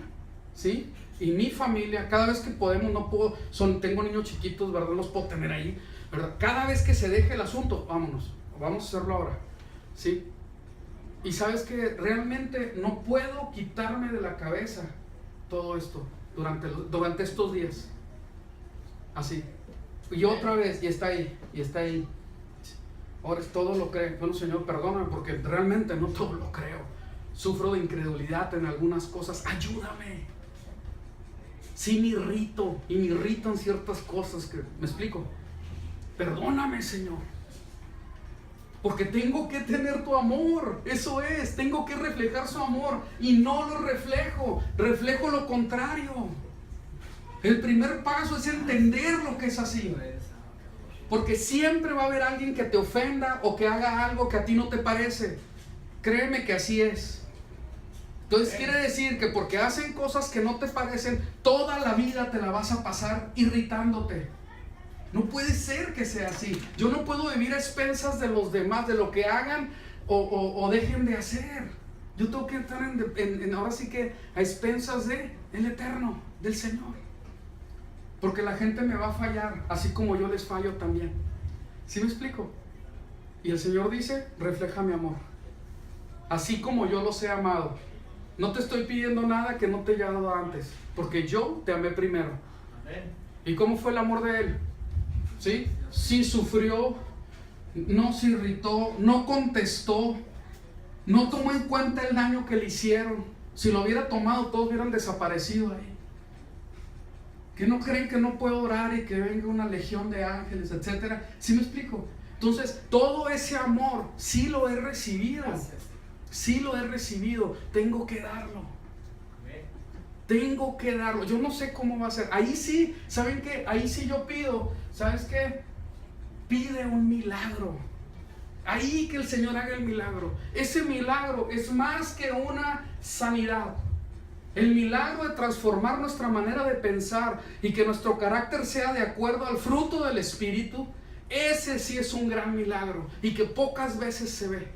¿sí? Y mi familia, cada vez que podemos, no puedo, tengo niños chiquitos, ¿verdad? No los puedo tener ahí, ¿verdad? Cada vez que se deje el asunto, vámonos, vamos a hacerlo ahora, ¿sí? Y sabes que realmente no puedo quitarme de la cabeza todo esto durante estos días. Así. Y otra vez, y está ahí. Ahora todo lo creo. Bueno, Señor, perdóname porque realmente no todo lo creo. Sufro de incredulidad en algunas cosas. Ayúdame. Sí me irrito y me irritan ciertas cosas que, ¿me explico? Perdóname, Señor. Porque tengo que tener tu amor. Eso es, tengo que reflejar su amor. Y no lo reflejo lo contrario. El primer paso es entender lo que es así. Porque siempre va a haber alguien que te ofenda o que haga algo que a ti no te parece. Créeme que así es. Entonces quiere decir que porque hacen cosas que no te parecen, toda la vida te la vas a pasar irritándote. No puede ser que sea así. Yo no puedo vivir a expensas de los demás, de lo que hagan o dejen de hacer. Yo tengo que estar ahora sí que a expensas del Eterno, del Señor. Porque la gente me va a fallar, así como yo les fallo también. ¿Sí me explico? Y el Señor dice, refleja mi amor. Así como yo los he amado. No te estoy pidiendo nada que no te haya dado antes, porque yo te amé primero. ¿Y cómo fue el amor de Él? ¿Sí? Sí sufrió, no se irritó, no contestó, no tomó en cuenta el daño que le hicieron. Si lo hubiera tomado, todos hubieran desaparecido ahí. Que no creen que no puedo orar y que venga una legión de ángeles, etcétera. ¿Sí me explico? Entonces, todo ese amor sí lo he recibido. Sí lo he recibido. Tengo que darlo. Tengo que darlo. Yo no sé cómo va a ser. Ahí sí, ¿saben qué? Ahí sí yo pido. ¿Sabes qué? Pide un milagro. Ahí que el Señor haga el milagro. Ese milagro es más que una sanidad. El milagro de transformar nuestra manera de pensar y que nuestro carácter sea de acuerdo al fruto del Espíritu, ese sí es un gran milagro y que pocas veces se ve.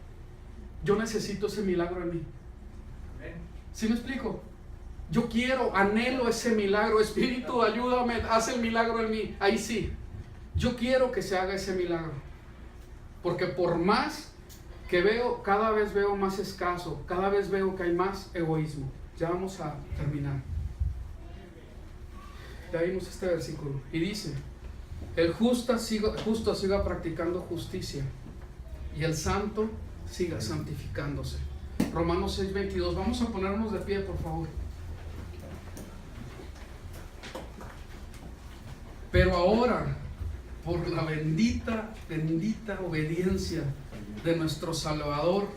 Yo necesito ese milagro en mí. ¿Sí me explico? Yo quiero, anhelo ese milagro. Espíritu, ayúdame, haz el milagro en mí. Ahí sí. Yo quiero que se haga ese milagro. Porque por más que veo, cada vez veo más escaso, cada vez veo que hay más egoísmo. Ya vamos a terminar. Ya vimos este versículo. Y dice, el justo siga practicando justicia y el santo siga santificándose. Romanos 6:22. Vamos a ponernos de pie, por favor. Pero ahora, por la bendita obediencia de nuestro Salvador,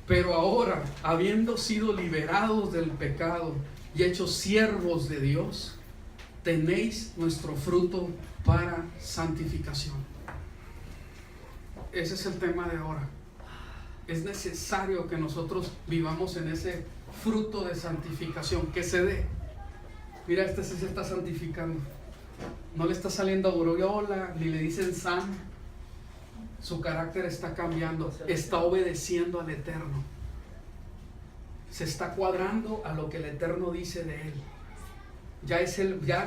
pero ahora, habiendo sido liberados del pecado y hechos siervos de Dios, tenéis nuestro fruto para santificación. ese es el tema de ahora. Es necesario que nosotros vivamos en ese fruto de santificación, que se dé. Mira, este sí se está santificando. No le está saliendo aureola, ni le dicen san. Su carácter está cambiando, está obedeciendo al Eterno. Se está cuadrando a lo que el Eterno dice de él. Ya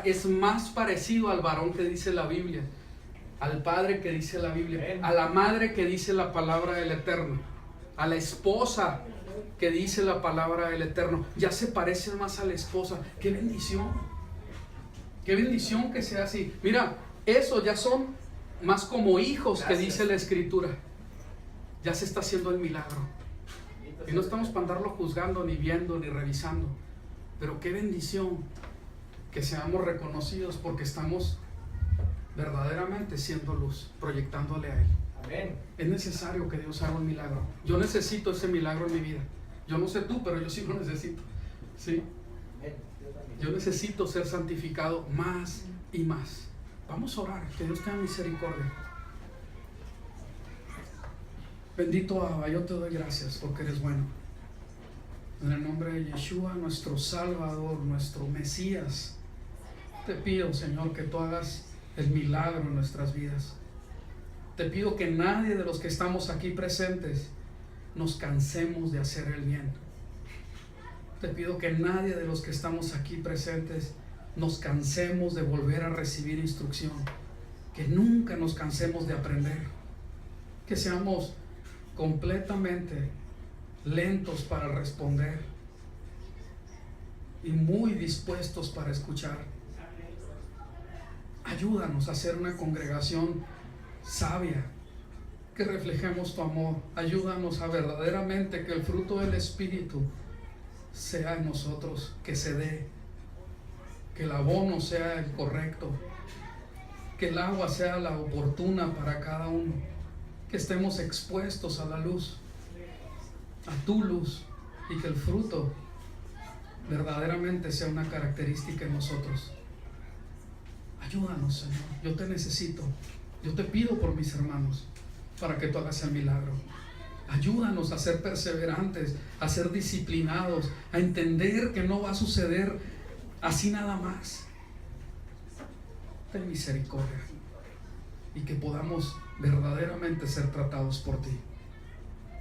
es más parecido al varón que dice la Biblia, al padre que dice la Biblia, a la madre que dice la palabra del Eterno, a la esposa que dice la palabra del Eterno. Ya se parece más a la esposa. ¡Qué bendición! ¡Qué bendición que sea así! Mira, eso ya son más como hijos que dice la Escritura. Ya se está haciendo el milagro. Y no estamos para andarlo juzgando, ni viendo, ni revisando. Pero qué bendición que seamos reconocidos porque estamos verdaderamente siendo luz, proyectándole a Él. Amén. Es necesario que Dios haga un milagro. Yo necesito ese milagro en mi vida. Yo no sé tú, pero yo sí lo necesito. ¿Sí? Yo necesito ser santificado más y más. Vamos a orar, que Dios tenga misericordia. Bendito Abba, yo te doy gracias porque eres bueno. En el nombre de Yeshua, nuestro Salvador, nuestro Mesías, te pido, Señor, que tú hagas el milagro en nuestras vidas. Te pido que nadie de los que estamos aquí presentes nos cansemos de hacer el bien. Te pido que nadie de los que estamos aquí presentes nos cansemos de volver a recibir instrucción. Que nunca nos cansemos de aprender. Que seamos completamente lentos para responder y muy dispuestos para escuchar. Ayúdanos a ser una congregación sabia, que reflejemos tu amor. Ayúdanos a verdaderamente que el fruto del Espíritu sea en nosotros, que se dé, que el abono sea el correcto, que el agua sea la oportuna para cada uno, que estemos expuestos a la luz, a tu luz, y que el fruto verdaderamente sea una característica en nosotros. Ayúdanos, Señor, yo te necesito. Yo te pido por mis hermanos para que tú hagas el milagro. Ayúdanos a ser perseverantes, a ser disciplinados, a entender que no va a suceder así nada más. Ten misericordia y que podamos verdaderamente ser tratados por ti.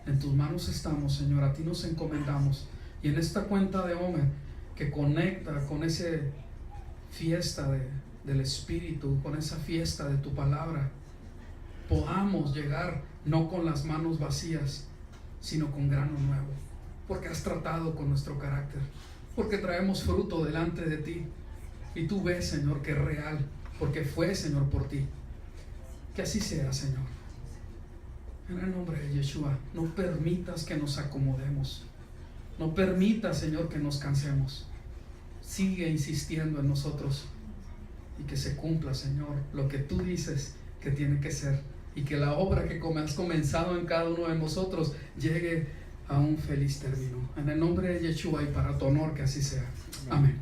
En tus manos estamos, Señor, a ti nos encomendamos. Y en esta cuenta de Homer que conecta con esa fiesta del Espíritu, con esa fiesta de tu palabra, podamos llegar no con las manos vacías, sino con grano nuevo, porque has tratado con nuestro carácter, porque traemos fruto delante de ti, y tú ves, Señor, que es real, porque fue, Señor, por ti. Que así sea, Señor. En el nombre de Yeshua, no permitas que nos acomodemos, no permitas, Señor, que nos cansemos. Sigue insistiendo en nosotros y que se cumpla, Señor, lo que tú dices que tiene que ser, y que la obra que has comenzado en cada uno de nosotros llegue a un feliz término. En el nombre de Yeshua y para tu honor, que así sea. Amén.